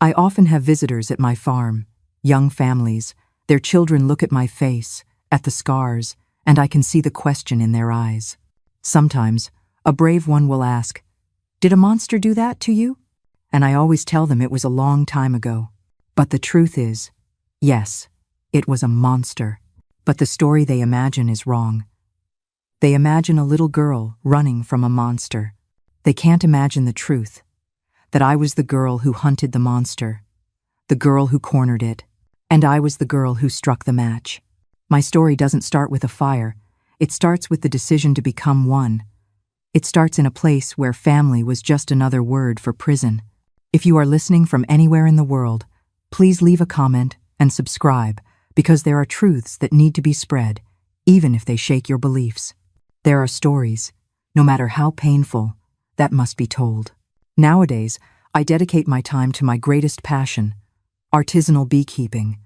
I often have visitors at my farm, young families. Their children look at my face, at the scars, and I can see the question in their eyes. Sometimes, a brave one will ask, "Did a monster do that to you?" And I always tell them it was a long time ago. But the truth is, yes, it was a monster. But the story they imagine is wrong. They imagine a little girl running from a monster. They can't imagine the truth, that I was the girl who hunted the monster, the girl who cornered it, and I was the girl who struck the match. My story doesn't start with a fire. It starts with the decision to become one. It starts in a place where family was just another word for prison. If you are listening from anywhere in the world, please leave a comment and subscribe, because there are truths that need to be spread, even if they shake your beliefs. There are stories, no matter how painful, that must be told. Nowadays, I dedicate my time to my greatest passion, artisanal beekeeping.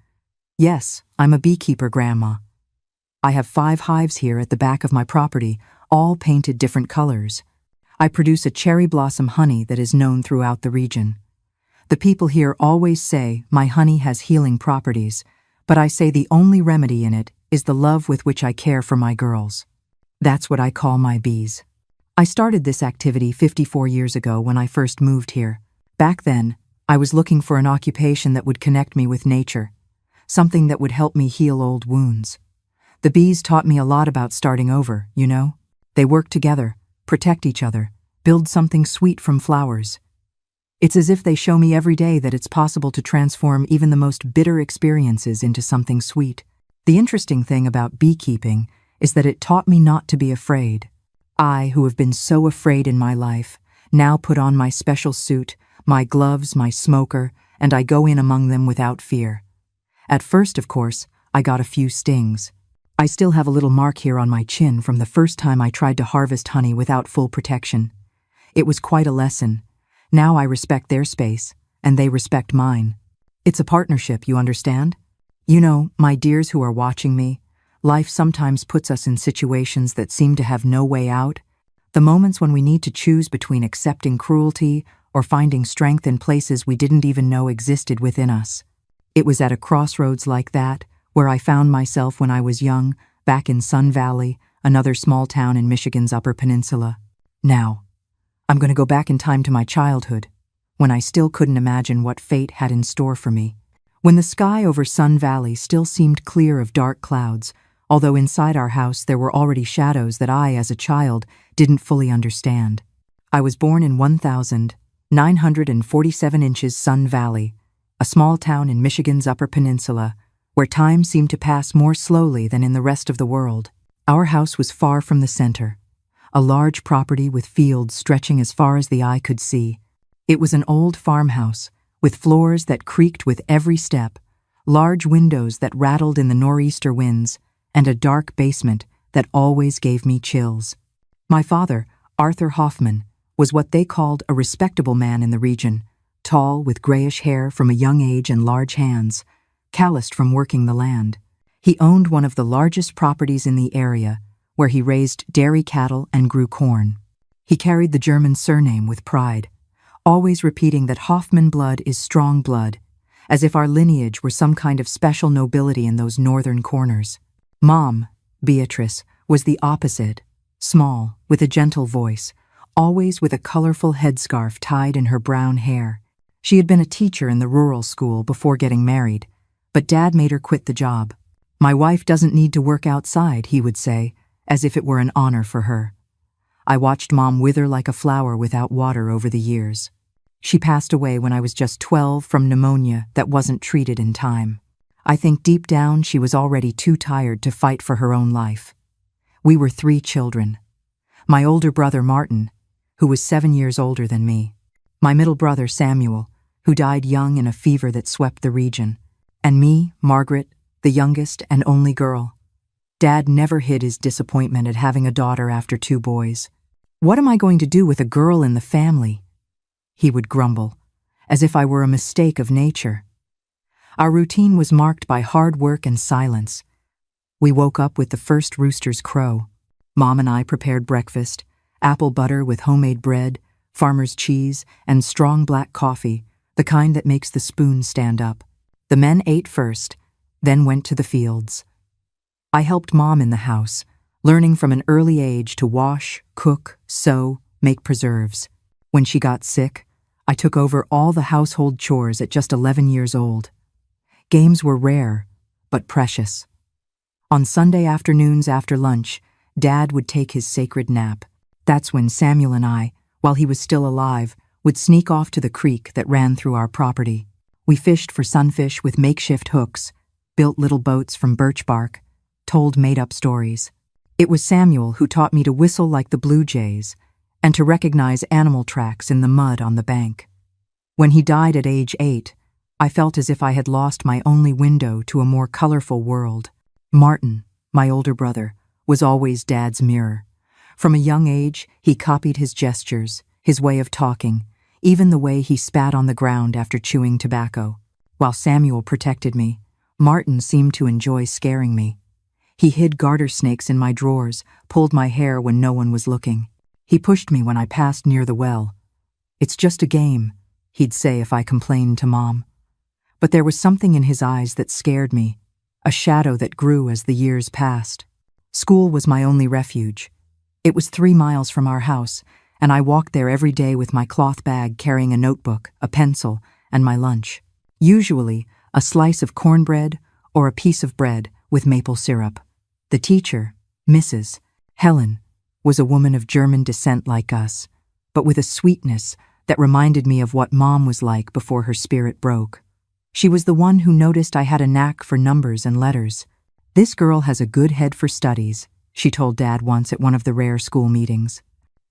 Yes, I'm a beekeeper, Grandma. I have 5 hives here at the back of my property, all painted different colors. I produce a cherry blossom honey that is known throughout the region. The people here always say my honey has healing properties, but I say the only remedy in it is the love with which I care for my girls. That's what I call my bees. I started this activity 54 years ago when I first moved here. Back then, I was looking for an occupation that would connect me with nature, something that would help me heal old wounds. The bees taught me a lot about starting over, you know? They work together, protect each other, build something sweet from flowers. It's as if they show me every day that it's possible to transform even the most bitter experiences into something sweet. The interesting thing about beekeeping is that it taught me not to be afraid. I, who have been so afraid in my life, now put on my special suit, my gloves, my smoker, and I go in among them without fear. At first, of course, I got a few stings. I still have a little mark here on my chin from the first time I tried to harvest honey without full protection. It was quite a lesson. Now I respect their space, and they respect mine. It's a partnership, you understand? You know, my dears who are watching me, life sometimes puts us in situations that seem to have no way out. The moments when we need to choose between accepting cruelty or finding strength in places we didn't even know existed within us. It was at a crossroads like that where I found myself when I was young, back in Sun Valley, another small town in Michigan's Upper Peninsula. Now, I'm going to go back in time to my childhood, when I still couldn't imagine what fate had in store for me. When the sky over Sun Valley still seemed clear of dark clouds, although inside our house there were already shadows that I, as a child, didn't fully understand. I was born in 1,947 inches Sun Valley, a small town in Michigan's Upper Peninsula, where time seemed to pass more slowly than in the rest of the world. Our house was far from the center, a large property with fields stretching as far as the eye could see. It was an old farmhouse, with floors that creaked with every step, large windows that rattled in the nor'easter winds, and a dark basement that always gave me chills. My father, Arthur Hoffman, was what they called a respectable man in the region, tall with grayish hair from a young age and large hands, calloused from working the land. He owned one of the largest properties in the area, where he raised dairy cattle and grew corn. He carried the German surname with pride, always repeating that Hoffman blood is strong blood, as if our lineage were some kind of special nobility in those northern corners. Mom, Beatrice, was the opposite, small, with a gentle voice, always with a colorful headscarf tied in her brown hair. She had been a teacher in the rural school before getting married, but Dad made her quit the job. "My wife doesn't need to work outside," he would say, as if it were an honor for her. I watched Mom wither like a flower without water over the years. She passed away when I was just 12 from pneumonia that wasn't treated in time. I think deep down she was already too tired to fight for her own life. We were 3 children. My older brother Martin, who was 7 years older than me. My middle brother Samuel, who died young in a fever that swept the region. And me, Margaret, the youngest and only girl. Dad never hid his disappointment at having a daughter after 2 boys. "What am I going to do with a girl in the family?" he would grumble, as if I were a mistake of nature. Our routine was marked by hard work and silence. We woke up with the first rooster's crow. Mom and I prepared breakfast, apple butter with homemade bread, farmer's cheese, and strong black coffee, the kind that makes the spoon stand up. The men ate first, then went to the fields. I helped Mom in the house, learning from an early age to wash, cook, sew, make preserves. When she got sick, I took over all the household chores at just 11 years old. Games were rare, but precious. On Sunday afternoons after lunch, Dad would take his sacred nap. That's when Samuel and I, while he was still alive, would sneak off to the creek that ran through our property. We fished for sunfish with makeshift hooks, built little boats from birch bark, told made-up stories. It was Samuel who taught me to whistle like the blue jays and to recognize animal tracks in the mud on the bank. When he died at age 8, I felt as if I had lost my only window to a more colorful world. Martin, my older brother, was always Dad's mirror. From a young age, he copied his gestures, his way of talking, even the way he spat on the ground after chewing tobacco. While Samuel protected me, Martin seemed to enjoy scaring me. He hid garter snakes in my drawers, pulled my hair when no one was looking. He pushed me when I passed near the well. "It's just a game," he'd say if I complained to Mom. But there was something in his eyes that scared me, a shadow that grew as the years passed. School was my only refuge. It was 3 miles from our house, and I walked there every day with my cloth bag carrying a notebook, a pencil, and my lunch. Usually, a slice of cornbread or a piece of bread with maple syrup. The teacher, Mrs. Helen, was a woman of German descent like us, but with a sweetness that reminded me of what Mom was like before her spirit broke. She was the one who noticed I had a knack for numbers and letters. "This girl has a good head for studies," she told Dad once at one of the rare school meetings.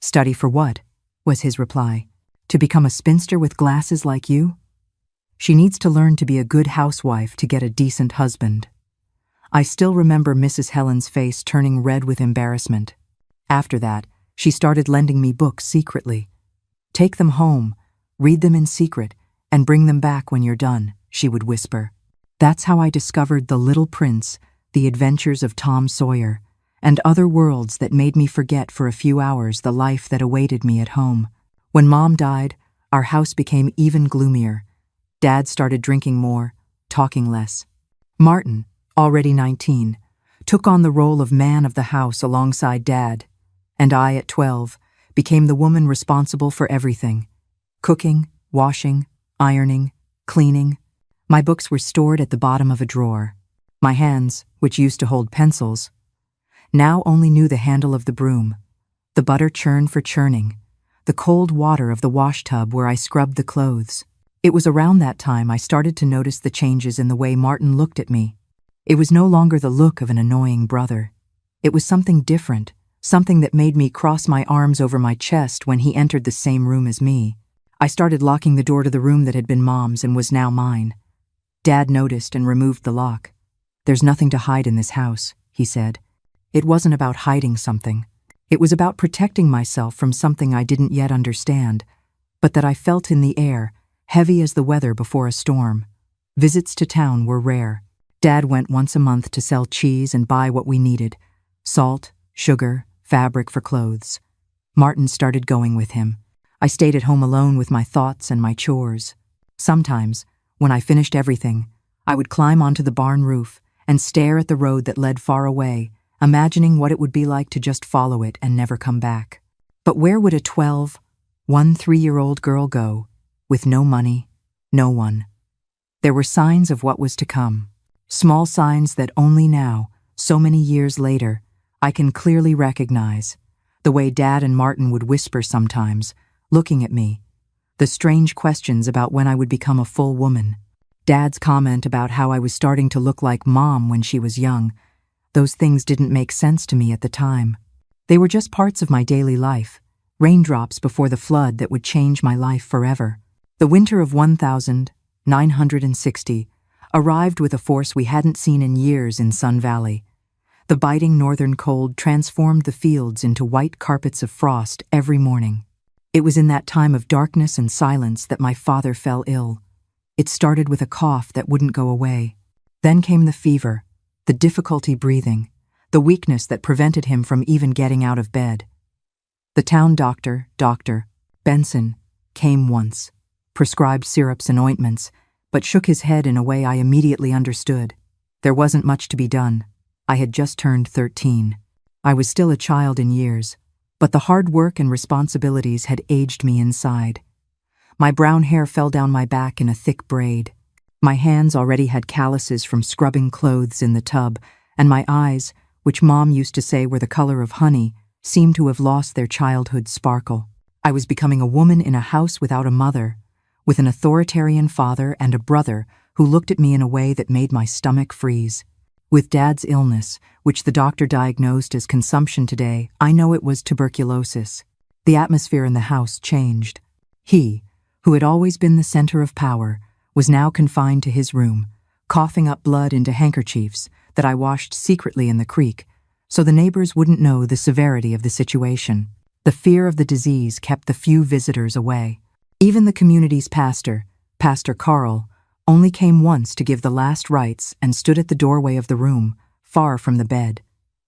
"Study for what?" was his reply. "To become a spinster with glasses like you? She needs to learn to be a good housewife to get a decent husband." I still remember Mrs. Helen's face turning red with embarrassment. After that, she started lending me books secretly. "Take them home, read them in secret, and bring them back when you're done," she would whisper. That's how I discovered The Little Prince, The Adventures of Tom Sawyer, and other worlds that made me forget for a few hours the life that awaited me at home. When Mom died, our house became even gloomier. Dad started drinking more, talking less. Martin, already 19, took on the role of man of the house alongside Dad, and I, at 12, became the woman responsible for everything: cooking, washing, ironing, cleaning. My books were stored at the bottom of a drawer. My hands, which used to hold pencils, now only knew the handle of the broom, the butter churn for churning, the cold water of the wash tub where I scrubbed the clothes. It was around that time I started to notice the changes in the way Martin looked at me. It was no longer the look of an annoying brother. It was something different, something that made me cross my arms over my chest when he entered the same room as me. I started locking the door to the room that had been Mom's and was now mine. Dad noticed and removed the lock. "There's nothing to hide in this house," he said. It wasn't about hiding something. It was about protecting myself from something I didn't yet understand, but that I felt in the air, heavy as the weather before a storm. Visits to town were rare. Dad went once a month to sell cheese and buy what we needed: salt, sugar, fabric for clothes. Martin started going with him. I stayed at home alone with my thoughts and my chores. Sometimes, when I finished everything, I would climb onto the barn roof and stare at the road that led far away, imagining what it would be like to just follow it and never come back. But where would a 3-year-old girl go, with no money, no one? There were signs of what was to come, small signs that only now, so many years later, I can clearly recognize. The way Dad and Martin would whisper sometimes, looking at me. The strange questions about when I would become a full woman. Dad's comment about how I was starting to look like Mom when she was young. Those things didn't make sense to me at the time. They were just parts of my daily life, raindrops before the flood that would change my life forever. The winter of 1960 arrived with a force we hadn't seen in years in Sun Valley. The biting northern cold transformed the fields into white carpets of frost every morning. It was in that time of darkness and silence that my father fell ill. It started with a cough that wouldn't go away. Then came the fever, the difficulty breathing, the weakness that prevented him from even getting out of bed. The town doctor, Dr. Benson, came once, prescribed syrups and ointments, but shook his head in a way I immediately understood. There wasn't much to be done. I had just turned 13. I was still a child in years, but the hard work and responsibilities had aged me inside. My brown hair fell down my back in a thick braid. My hands already had calluses from scrubbing clothes in the tub, and my eyes, which Mom used to say were the color of honey, seemed to have lost their childhood sparkle. I was becoming a woman in a house without a mother, with an authoritarian father and a brother who looked at me in a way that made my stomach freeze. With Dad's illness, which the doctor diagnosed as consumption today, I know it was tuberculosis. The atmosphere in the house changed. He, who had always been the center of power, was now confined to his room, coughing up blood into handkerchiefs that I washed secretly in the creek, so the neighbors wouldn't know the severity of the situation. The fear of the disease kept the few visitors away. Even the community's pastor, Pastor Carl, only came once to give the last rites and stood at the doorway of the room, far from the bed.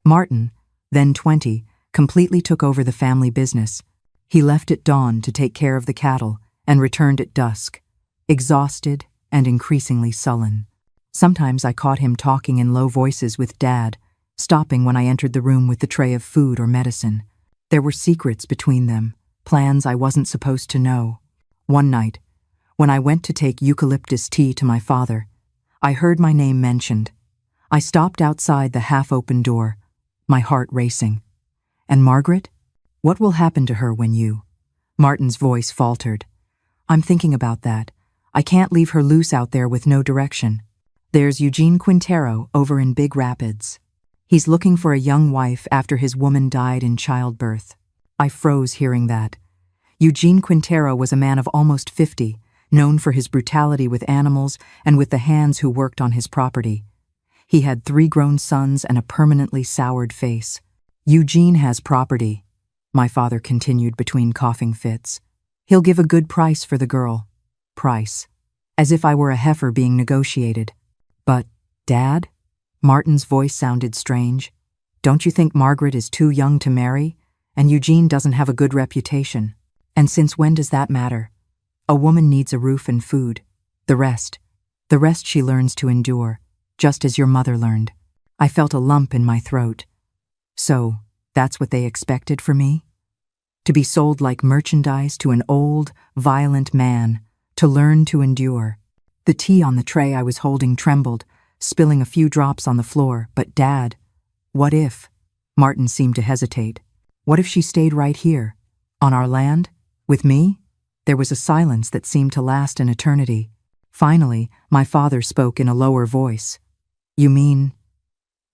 Martin, then 20, completely took over the family business. He left at dawn to take care of the cattle and returned at dusk, exhausted and increasingly sullen. Sometimes I caught him talking in low voices with Dad, stopping when I entered the room with the tray of food or medicine. There were secrets between them, plans I wasn't supposed to know. One night, when I went to take eucalyptus tea to my father, I heard my name mentioned. I stopped outside the half-open door, my heart racing. And Margaret? What will happen to her when you... Martin's voice faltered. I'm thinking about that. I can't leave her loose out there with no direction. There's Eugene Quintero over in Big Rapids. He's looking for a young wife after his woman died in childbirth. I froze hearing that. Eugene Quintero was a man of almost 50, known for his brutality with animals and with the hands who worked on his property. He had 3 grown sons and a permanently soured face. Eugene has property, my father continued between coughing fits. He'll give a good price for the girl. Price. As if I were a heifer being negotiated. But, Dad? Martin's voice sounded strange. Don't you think Margaret is too young to marry? And Eugene doesn't have a good reputation. And since when does that matter? A woman needs a roof and food. The rest she learns to endure, just as your mother learned. I felt a lump in my throat. So, that's what they expected for me? To be sold like merchandise to an old, violent man, to learn to endure. The tea on the tray I was holding trembled, spilling a few drops on the floor. But Dad, what if? Martin seemed to hesitate. What if she stayed right here, on our land, with me? There was a silence that seemed to last an eternity. Finally, my father spoke in a lower voice. You mean,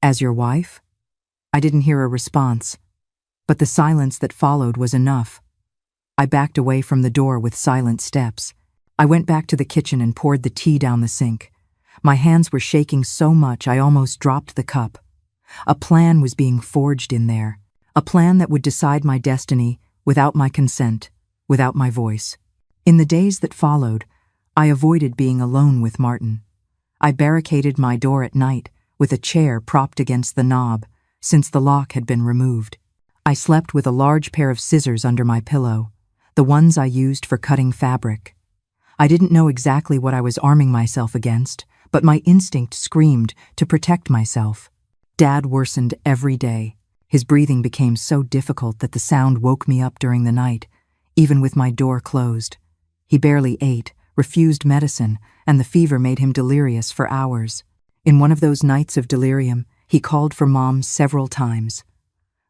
as your wife? I didn't hear a response, but the silence that followed was enough. I backed away from the door with silent steps. I went back to the kitchen and poured the tea down the sink. My hands were shaking so much I almost dropped the cup. A plan was being forged in there, a plan that would decide my destiny without my consent, without my voice. In the days that followed, I avoided being alone with Martin. I barricaded my door at night with a chair propped against the knob, since the lock had been removed. I slept with a large pair of scissors under my pillow, the ones I used for cutting fabric. I didn't know exactly what I was arming myself against, but my instinct screamed to protect myself. Dad worsened every day. His breathing became so difficult that the sound woke me up during the night, even with my door closed. He barely ate, refused medicine, and the fever made him delirious for hours. In one of those nights of delirium, he called for Mom several times.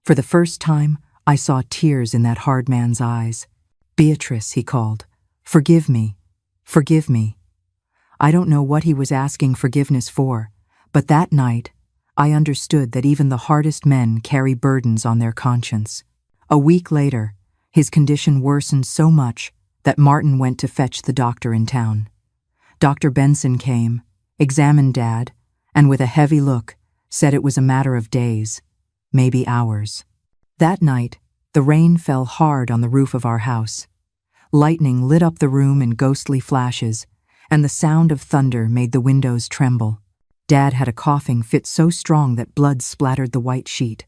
For the first time, I saw tears in that hard man's eyes. Beatrice, he called. Forgive me. Forgive me. I don't know what he was asking forgiveness for, but that night, I understood that even the hardest men carry burdens on their conscience. A week later, his condition worsened so much that Martin went to fetch the doctor in town. Dr. Benson came, examined Dad, and with a heavy look, said it was a matter of days, maybe hours. That night, the rain fell hard on the roof of our house. Lightning lit up the room in ghostly flashes, and the sound of thunder made the windows tremble. Dad had a coughing fit so strong that blood splattered the white sheet.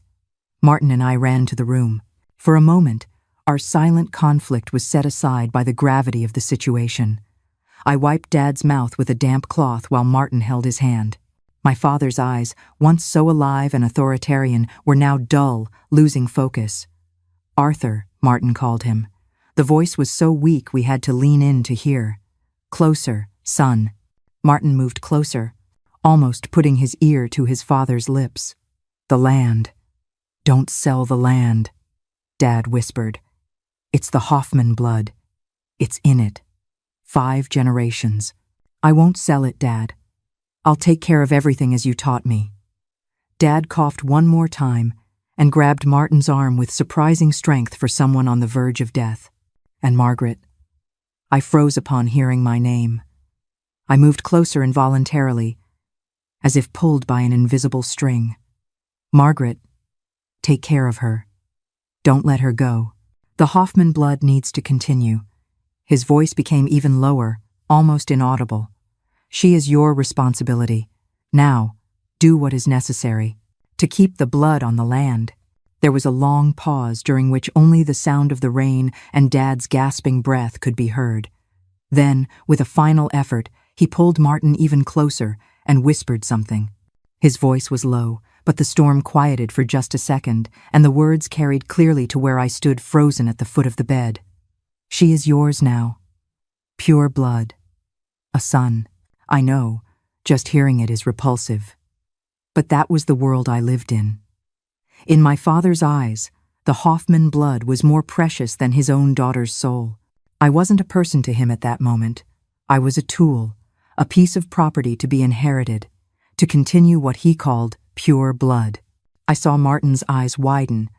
Martin and I ran to the room. For a moment, our silent conflict was set aside by the gravity of the situation. I wiped Dad's mouth with a damp cloth while Martin held his hand. My father's eyes, once so alive and authoritarian, were now dull, losing focus. "Arthur," Martin called him. The voice was so weak we had to lean in to hear. "Closer, son." Martin moved closer, almost putting his ear to his father's lips. "The land. Don't sell the land," Dad whispered. "It's the Hoffman blood. It's in it. 5 generations. I won't sell it, Dad. I'll take care of everything as you taught me." Dad coughed one more time and grabbed Martin's arm with surprising strength for someone on the verge of death. "And Margaret." I froze upon hearing my name. I moved closer involuntarily, as if pulled by an invisible string. "Margaret, take care of her. Don't let her go. The Hoffman blood needs to continue." His voice became even lower, almost inaudible. "She is your responsibility. Now, do what is necessary to keep the blood on the land." There was a long pause during which only the sound of the rain and Dad's gasping breath could be heard. Then, with a final effort, he pulled Martin even closer and whispered something. His voice was low, but the storm quieted for just a second, and the words carried clearly to where I stood frozen at the foot of the bed. "She is yours now. Pure blood. A son. I know, just hearing it is repulsive. But that was the world I lived in. In my father's eyes, the Hoffman blood was more precious than his own daughter's soul. I wasn't a person to him at that moment. I was a tool, a piece of property to be inherited, to continue what he called pure blood. I saw Martin's eyes widen,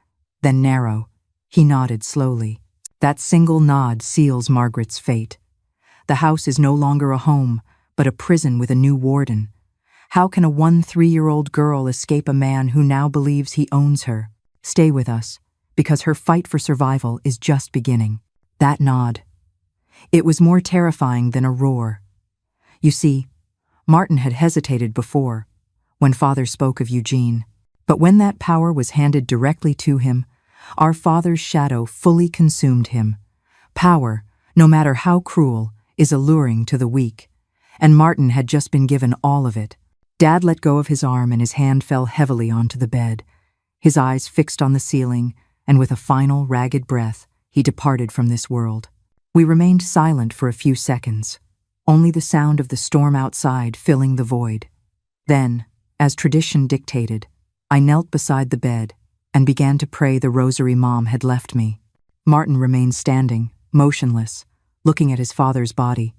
then narrow. He nodded slowly. That single nod seals Margaret's fate. The house is no longer a home, but a prison with a new warden. How can a 3-year-old girl escape a man who now believes he owns her? Stay with us, because her fight for survival is just beginning. That nod. It was more terrifying than a roar. You see, Martin had hesitated before, when Father spoke of Eugene. But when that power was handed directly to him, our father's shadow fully consumed him. Power, no matter how cruel, is alluring to the weak, and Martin had just been given all of it. Dad let go of his arm and his hand fell heavily onto the bed. His eyes fixed on the ceiling, and with a final, ragged breath, he departed from this world. We remained silent for a few seconds, only the sound of the storm outside filling the void. Then, as tradition dictated, I knelt beside the bed and began to pray the rosary Mom had left me. Martin remained standing, motionless, looking at his father's body.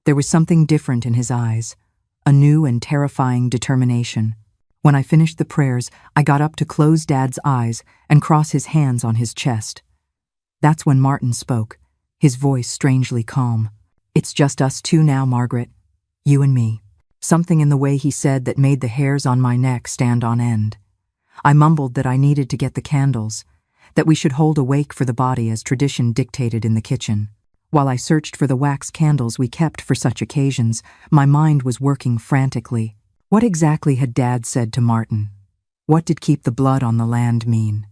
There was something different in his eyes, a new and terrifying determination. When I finished the prayers, I got up to close Dad's eyes and cross his hands on his chest. That's when Martin spoke, his voice strangely calm. "It's just us two now, Margaret. You and me." Something in the way he said that made the hairs on my neck stand on end. I mumbled that I needed to get the candles, that we should hold a wake for the body as tradition dictated in the kitchen. While I searched for the wax candles we kept for such occasions, my mind was working frantically. What exactly had Dad said to Martin? What did keep the blood on the land mean?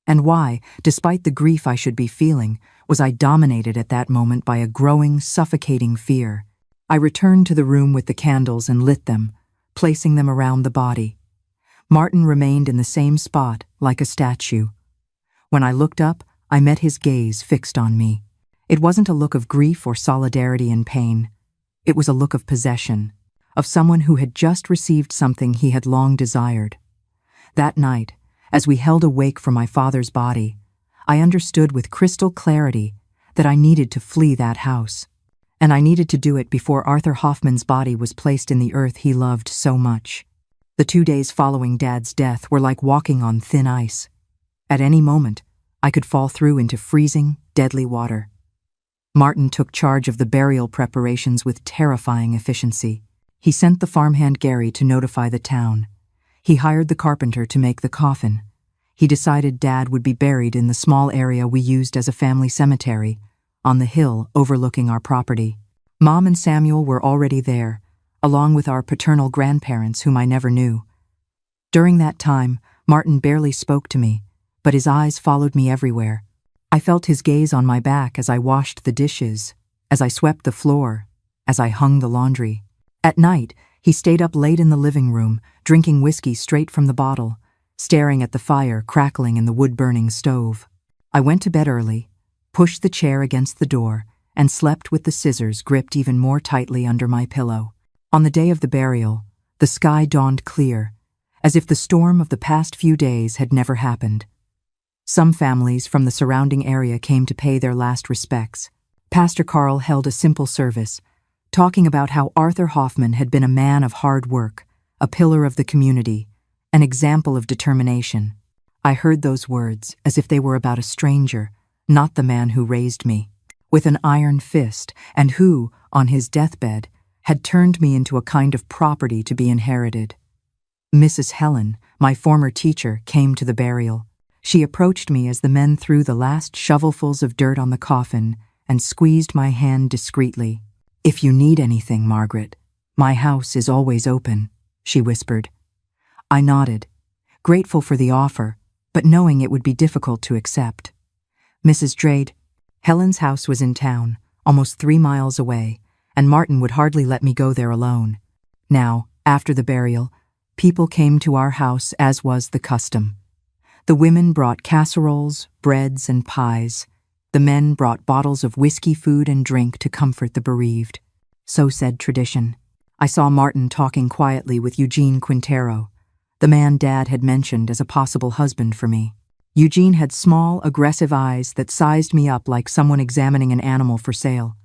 And why, despite the grief I should be feeling, was I dominated at that moment by a growing, suffocating fear? I returned to the room with the candles and lit them, placing them around the body. Martin remained in the same spot, like a statue. When I looked up, I met his gaze fixed on me. It wasn't a look of grief or solidarity in pain. It was a look of possession, of someone who had just received something he had long desired. That night, as we held a wake for my father's body, I understood with crystal clarity that I needed to flee that house. And I needed to do it before Arthur Hoffman's body was placed in the earth he loved so much. The 2 days following Dad's death were like walking on thin ice. At any moment, I could fall through into freezing, deadly water. Martin took charge of the burial preparations with terrifying efficiency. He sent the farmhand Gary to notify the town. He hired the carpenter to make the coffin. He decided Dad would be buried in the small area we used as a family cemetery, on the hill overlooking our property. Mom and Samuel were already there, along with our paternal grandparents whom I never knew. During that time, Martin barely spoke to me, but his eyes followed me everywhere. I felt his gaze on my back as I washed the dishes, as I swept the floor, as I hung the laundry. At night, he stayed up late in the living room, drinking whiskey straight from the bottle, staring at the fire crackling in the wood-burning stove. I went to bed early, pushed the chair against the door, and slept with the scissors gripped even more tightly under my pillow. On the day of the burial, the sky dawned clear, as if the storm of the past few days had never happened. Some families from the surrounding area came to pay their last respects. Pastor Carl held a simple service, talking about how Arthur Hoffman had been a man of hard work, a pillar of the community, an example of determination. I heard those words as if they were about a stranger, not the man who raised me, with an iron fist, and who, on his deathbed, had turned me into a kind of property to be inherited. Mrs. Helen, my former teacher, came to the burial. She approached me as the men threw the last shovelfuls of dirt on the coffin and squeezed my hand discreetly. "If you need anything, Margaret, my house is always open," she whispered. I nodded, grateful for the offer, but knowing it would be difficult to accept. Mrs. Drade, Helen's house was in town, almost 3 miles away, and Martin would hardly let me go there alone. Now, after the burial, people came to our house as was the custom. The women brought casseroles, breads, and pies. The men brought bottles of whiskey, food, and drink to comfort the bereaved. So said tradition. I saw Martin talking quietly with Eugene Quintero, the man Dad had mentioned as a possible husband for me. Eugene had small, aggressive eyes that sized me up like someone examining an animal for sale.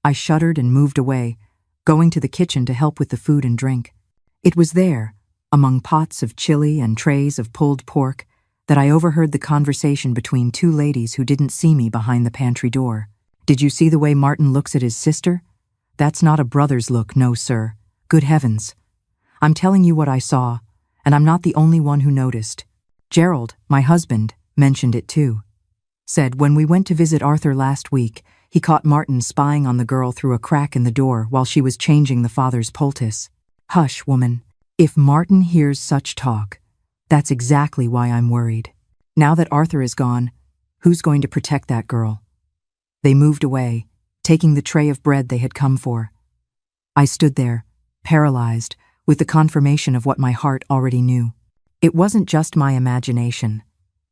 I shuddered and moved away, going to the kitchen to help with the food and drink. It was there, among pots of chili and trays of pulled pork, that I overheard the conversation between 2 ladies who didn't see me behind the pantry door. "Did you see the way Martin looks at his sister? That's not a brother's look, no, sir. Good heavens. I'm telling you what I saw, and I'm not the only one who noticed. Gerald, my husband, mentioned it too. Said when we went to visit Arthur last week, he caught Martin spying on the girl through a crack in the door while she was changing the father's poultice. Hush, woman. If Martin hears such talk, that's exactly why I'm worried. Now that Arthur is gone, who's going to protect that girl?" They moved away, taking the tray of bread they had come for. I stood there, paralyzed, with the confirmation of what my heart already knew. It wasn't just my imagination.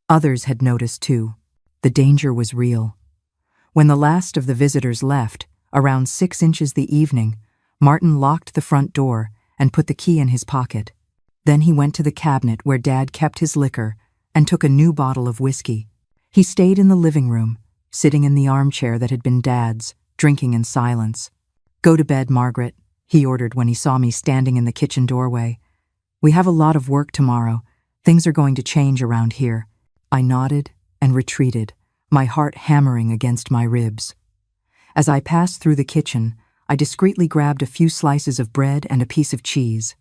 Others had noticed too. The danger was real. When the last of the visitors left, around 6 inches the evening, Martin locked the front door and put the key in his pocket. Then he went to the cabinet where Dad kept his liquor and took a new bottle of whiskey. He stayed in the living room, sitting in the armchair that had been Dad's, drinking in silence. "Go to bed, Margaret," he ordered when he saw me standing in the kitchen doorway. "We have a lot of work tomorrow. Things are going to change around here." I nodded and retreated, my heart hammering against my ribs. As I passed through the kitchen, I discreetly grabbed a few slices of bread and a piece of cheese.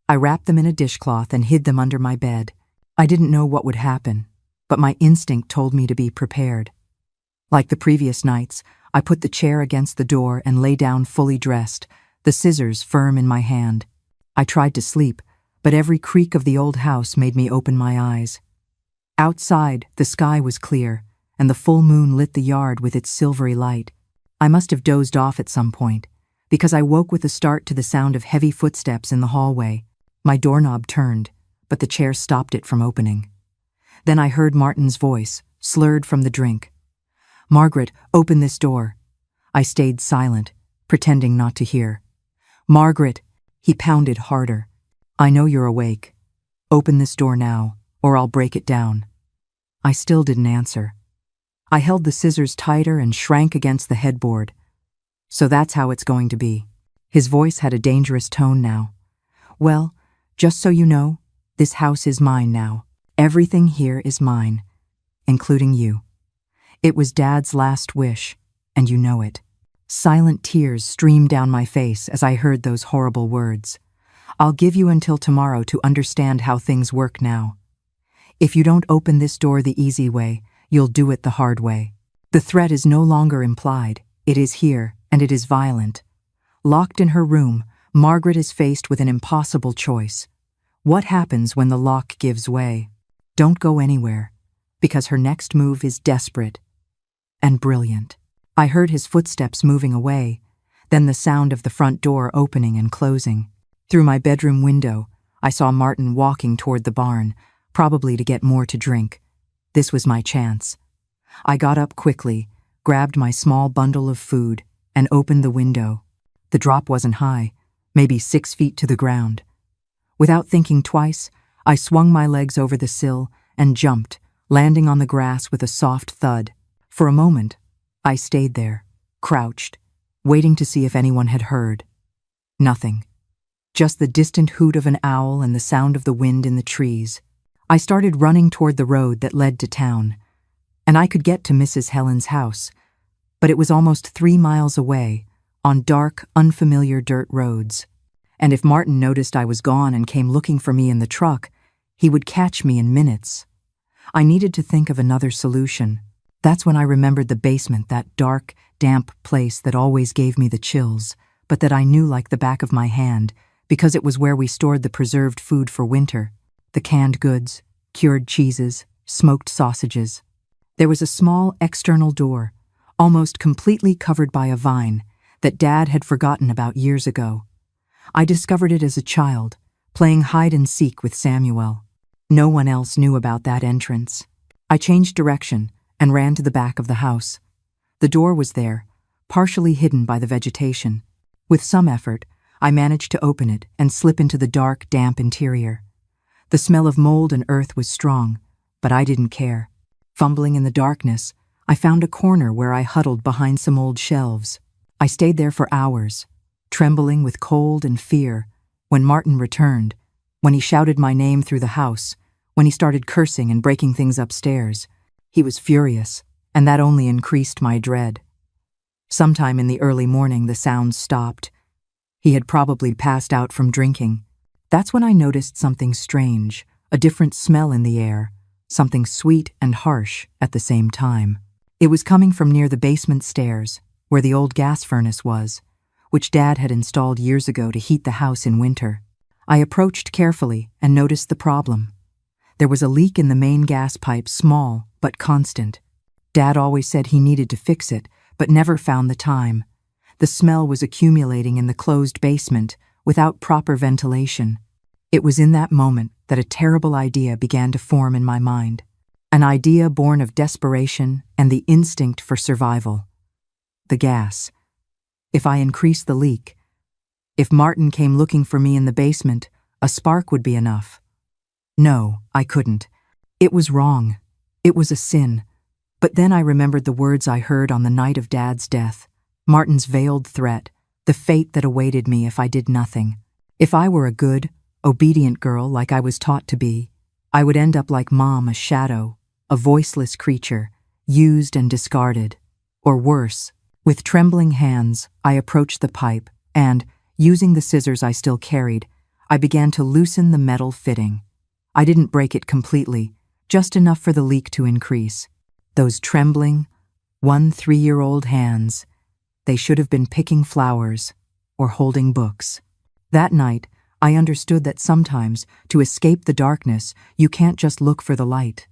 I wrapped them in a dishcloth and hid them under my bed. I didn't know what would happen, but my instinct told me to be prepared. Like the previous nights, I put the chair against the door and lay down fully dressed, the scissors firm in my hand. I tried to sleep, but every creak of the old house made me open my eyes. Outside, the sky was clear, and the full moon lit the yard with its silvery light. I must have dozed off at some point, because I woke with a start to the sound of heavy footsteps in the hallway. My doorknob turned, but the chair stopped it from opening. Then I heard Martin's voice, slurred from the drink. "Margaret, open this door." I stayed silent, pretending not to hear. "Margaret," he pounded harder. "I know you're awake. Open this door now, or I'll break it down." I still didn't answer. I held the scissors tighter and shrank against the headboard. "So that's how it's going to be." His voice had a dangerous tone now. "Well, just so you know, this house is mine now. Everything here is mine, including you. It was Dad's last wish, and you know it." Silent tears streamed down my face as I heard those horrible words. "I'll give you until tomorrow to understand how things work now. If you don't open this door the easy way, you'll do it the hard way. The threat is no longer implied. It is here, and it is violent." Locked in her room, Margaret is faced with an impossible choice. What happens when the lock gives way? Don't go anywhere, because her next move is desperate and brilliant. I heard his footsteps moving away, then the sound of the front door opening and closing. Through my bedroom window, I saw Martin walking toward the barn, probably to get more to drink. This was my chance. I got up quickly, grabbed my small bundle of food, and opened the window. The drop wasn't high, maybe 6 feet to the ground. Without thinking twice, I swung my legs over the sill and jumped, landing on the grass with a soft thud. For a moment, I stayed there, crouched, waiting to see if anyone had heard. Nothing. Just the distant hoot of an owl and the sound of the wind in the trees. I started running toward the road that led to town, and I could get to Mrs. Helen's house, but it was almost 3 miles away, on dark, unfamiliar dirt roads. And if Martin noticed I was gone and came looking for me in the truck, he would catch me in minutes. I needed to think of another solution. That's when I remembered the basement, that dark, damp place that always gave me the chills, but that I knew like the back of my hand, because it was where we stored the preserved food for winter, the canned goods, cured cheeses, smoked sausages. There was a small external door, almost completely covered by a vine, that Dad had forgotten about years ago. I discovered it as a child, playing hide-and-seek with Samuel. No one else knew about that entrance. I changed direction and ran to the back of the house. The door was there, partially hidden by the vegetation. With some effort, I managed to open it and slip into the dark, damp interior. The smell of mold and earth was strong, but I didn't care. Fumbling in the darkness, I found a corner where I huddled behind some old shelves. I stayed there for hours, trembling with cold and fear, when Martin returned, when he shouted my name through the house, when he started cursing and breaking things upstairs. He was furious, and that only increased my dread. Sometime in the early morning, the sounds stopped. He had probably passed out from drinking. That's when I noticed something strange, a different smell in the air, something sweet and harsh at the same time. It was coming from near the basement stairs, where the old gas furnace was, which Dad had installed years ago to heat the house in winter. I approached carefully and noticed the problem. There was a leak in the main gas pipe, small but constant. Dad always said he needed to fix it, but never found the time. The smell was accumulating in the closed basement without proper ventilation. It was in that moment that a terrible idea began to form in my mind. An idea born of desperation and the instinct for survival. The gas. If I increased the leak, if Martin came looking for me in the basement, a spark would be enough. No, I couldn't. It was wrong. It was a sin. But then I remembered the words I heard on the night of Dad's death, Martin's veiled threat, the fate that awaited me if I did nothing. If I were a good, obedient girl like I was taught to be, I would end up like Mom, a shadow, a voiceless creature, used and discarded. Or worse. With trembling hands, I approached the pipe and, using the scissors I still carried, I began to loosen the metal fitting. I didn't break it completely, just enough for the leak to increase. Those trembling, 3-year-old hands, they should have been picking flowers or holding books. That night, I understood that sometimes, to escape the darkness, you can't just look for the light.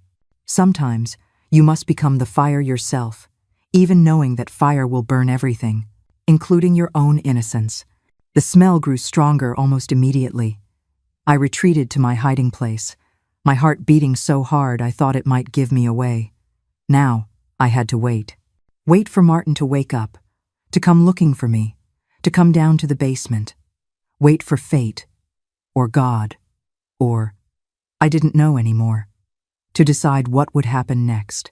Sometimes, you must become the fire yourself, even knowing that fire will burn everything, including your own innocence. The smell grew stronger almost immediately. I retreated to my hiding place, my heart beating so hard I thought it might give me away. Now, I had to wait. Wait for Martin to wake up, to come looking for me, to come down to the basement. Wait for fate, or God, or I didn't know anymore, to decide what would happen next.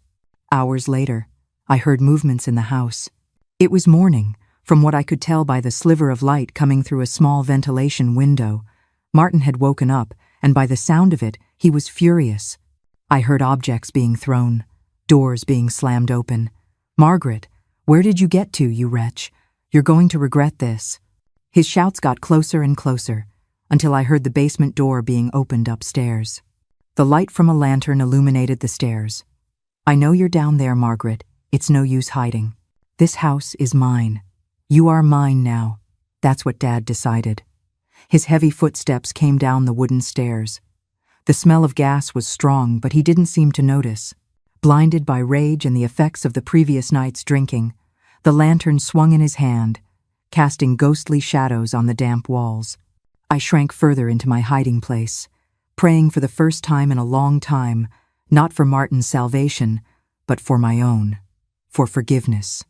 Hours later, I heard movements in the house. It was morning, from what I could tell by the sliver of light coming through a small ventilation window. Martin had woken up, and by the sound of it, he was furious. I heard objects being thrown, doors being slammed open. "Margaret, where did you get to, you wretch? You're going to regret this." His shouts got closer and closer, until I heard the basement door being opened upstairs. The light from a lantern illuminated the stairs. "I know you're down there, Margaret. It's no use hiding. This house is mine. You are mine now." That's what Dad decided. His heavy footsteps came down the wooden stairs. The smell of gas was strong, but he didn't seem to notice. Blinded by rage and the effects of the previous night's drinking, the lantern swung in his hand, casting ghostly shadows on the damp walls. I shrank further into my hiding place, praying for the first time in a long time, not for Martin's salvation, but for my own, for forgiveness,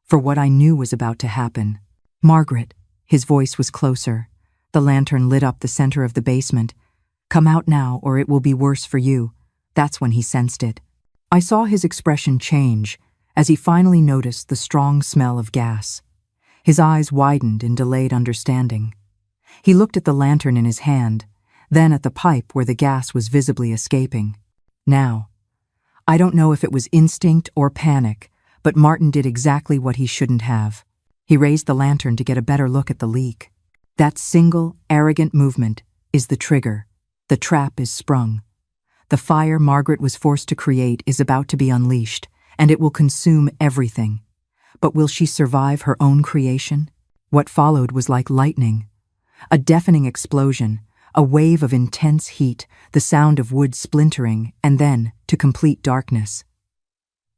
for what I knew was about to happen. "Margaret," his voice was closer. The lantern lit up the center of the basement. "Come out now, or it will be worse for you." That's when he sensed it. I saw his expression change as he finally noticed the strong smell of gas. His eyes widened in delayed understanding. He looked at the lantern in his hand, then at the pipe where the gas was visibly escaping. Now, I don't know if it was instinct or panic, but Martin did exactly what he shouldn't have. He raised the lantern to get a better look at the leak. That single, arrogant movement is the trigger. The trap is sprung. The fire Margaret was forced to create is about to be unleashed, and it will consume everything. But will she survive her own creation? What followed was like lightning. A deafening explosion, a wave of intense heat, the sound of wood splintering, and then, to complete darkness.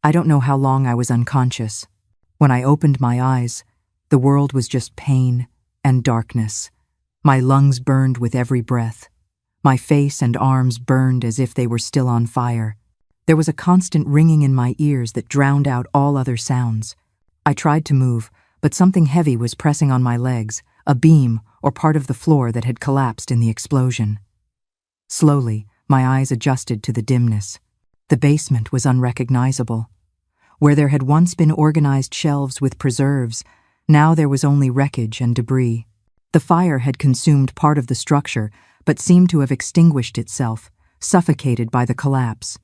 I don't know how long I was unconscious. When I opened my eyes, the world was just pain and darkness. My lungs burned with every breath. My face and arms burned as if they were still on fire. There was a constant ringing in my ears that drowned out all other sounds. I tried to move, but something heavy was pressing on my legs, a beam or part of the floor that had collapsed in the explosion. Slowly, my eyes adjusted to the dimness. The basement was unrecognizable. Where there had once been organized shelves with preserves, now there was only wreckage and debris. The fire had consumed part of the structure, but seemed to have extinguished itself, suffocated by the collapse.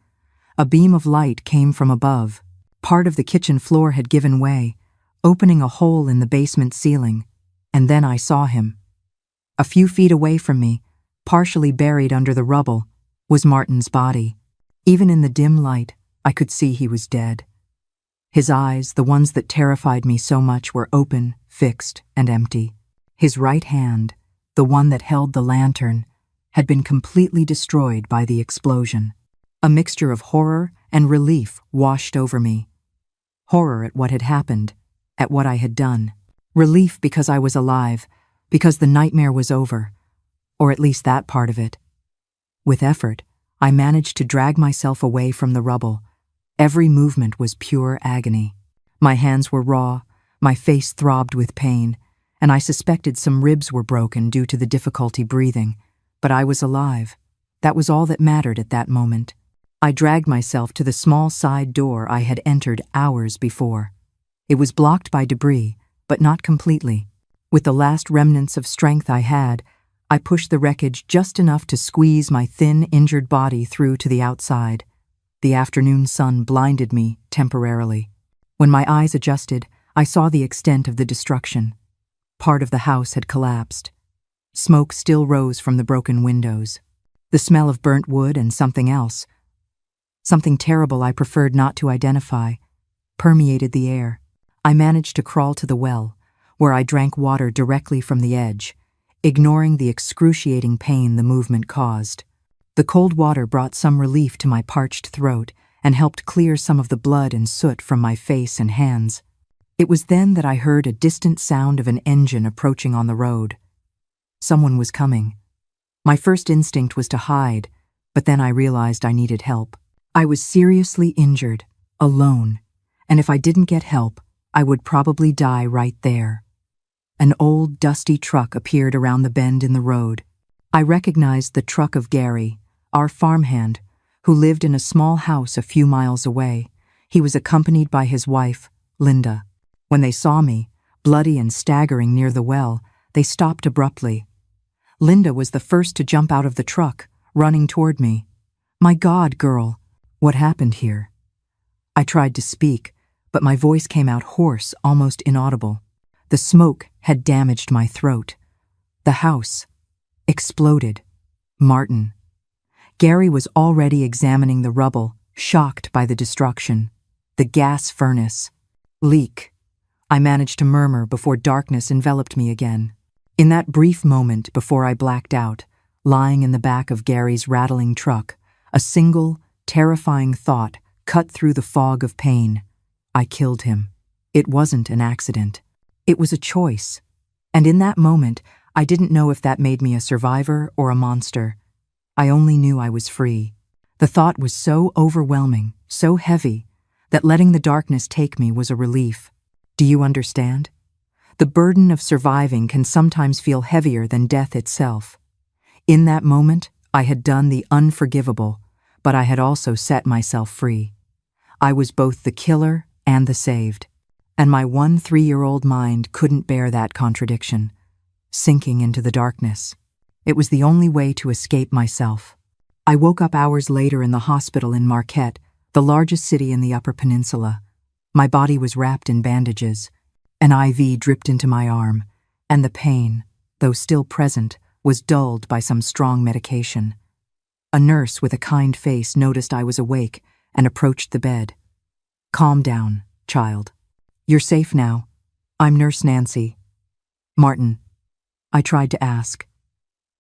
A beam of light came from above. Part of the kitchen floor had given way, opening a hole in the basement ceiling, and then I saw him. A few feet away from me, partially buried under the rubble, was Martin's body. Even in the dim light, I could see he was dead. His eyes, the ones that terrified me so much, were open, fixed, and empty. His right hand, the one that held the lantern, had been completely destroyed by the explosion. A mixture of horror and relief washed over me. Horror at what had happened, at what I had done. Relief because I was alive, because the nightmare was over, or at least that part of it. With effort, I managed to drag myself away from the rubble. Every movement was pure agony. My hands were raw, my face throbbed with pain, and I suspected some ribs were broken due to the difficulty breathing. But I was alive. That was all that mattered at that moment. I dragged myself to the small side door I had entered hours before. It was blocked by debris, but not completely. With the last remnants of strength I had, I pushed the wreckage just enough to squeeze my thin, injured body through to the outside. The afternoon sun blinded me temporarily. When my eyes adjusted, I saw the extent of the destruction. Part of the house had collapsed. Smoke still rose from the broken windows. The smell of burnt wood and something else, something terrible I preferred not to identify, permeated the air. I managed to crawl to the well, where I drank water directly from the edge, ignoring the excruciating pain the movement caused. The cold water brought some relief to my parched throat and helped clear some of the blood and soot from my face and hands. It was then that I heard a distant sound of an engine approaching on the road. Someone was coming. My first instinct was to hide, but then I realized I needed help. I was seriously injured, alone, and if I didn't get help, I would probably die right there. An old, dusty truck appeared around the bend in the road. I recognized the truck of Gary, our farmhand, who lived in a small house a few miles away. He was accompanied by his wife, Linda. When they saw me, bloody and staggering near the well, they stopped abruptly. Linda was the first to jump out of the truck, running toward me. "My God, girl, what happened here?" I tried to speak, but my voice came out hoarse, almost inaudible. The smoke had damaged my throat. The house exploded. Martin. Gary was already examining the rubble, shocked by the destruction. The gas furnace. Leak. I managed to murmur before darkness enveloped me again. In that brief moment before I blacked out, lying in the back of Gary's rattling truck, a single, terrifying thought cut through the fog of pain. I killed him. It wasn't an accident. It was a choice, and in that moment, I didn't know if that made me a survivor or a monster. I only knew I was free. The thought was so overwhelming, so heavy, that letting the darkness take me was a relief. Do you understand? The burden of surviving can sometimes feel heavier than death itself. In that moment, I had done the unforgivable, but I had also set myself free. I was both the killer and the saved, and my 3-year-old mind couldn't bear that contradiction, sinking into the darkness. It was the only way to escape myself. I woke up hours later in the hospital in Marquette, the largest city in the Upper Peninsula. My body was wrapped in bandages. An IV dripped into my arm, and the pain, though still present, was dulled by some strong medication. A nurse with a kind face noticed I was awake and approached the bed. "Calm down, child. You're safe now. I'm Nurse Nancy." "Martin," I tried to ask,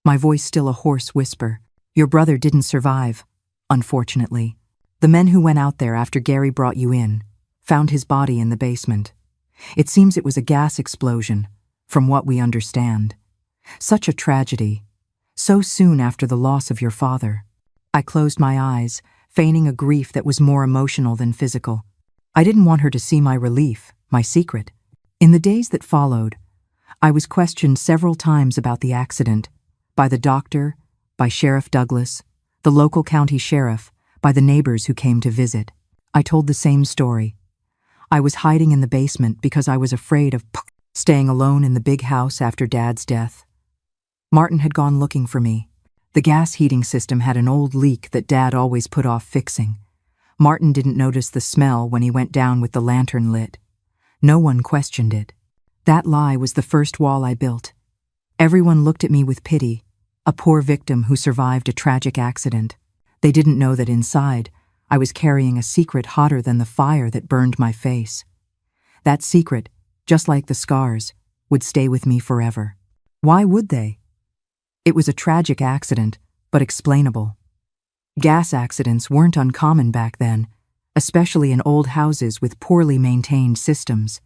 my voice still a hoarse whisper. "Your brother didn't survive, unfortunately. The men who went out there after Gary brought you in found his body in the basement. It seems it was a gas explosion, from what we understand. Such a tragedy, so soon after the loss of your father." I closed my eyes, feigning a grief that was more emotional than physical. I didn't want her to see my relief, my secret. In the days that followed, I was questioned several times about the accident, by the doctor, by Sheriff Douglas, the local county sheriff, by the neighbors who came to visit. I told the same story. I was hiding in the basement because I was afraid of staying alone in the big house after Dad's death. Martin had gone looking for me. The gas heating system had an old leak that Dad always put off fixing. Martin didn't notice the smell when he went down with the lantern lit. No one questioned it. That lie was the first wall I built. Everyone looked at me with pity, a poor victim who survived a tragic accident. They didn't know that inside, I was carrying a secret hotter than the fire that burned my face. That secret, just like the scars, would stay with me forever. Why would they? It was a tragic accident, but explainable. Gas accidents weren't uncommon back then, especially in old houses with poorly maintained systems.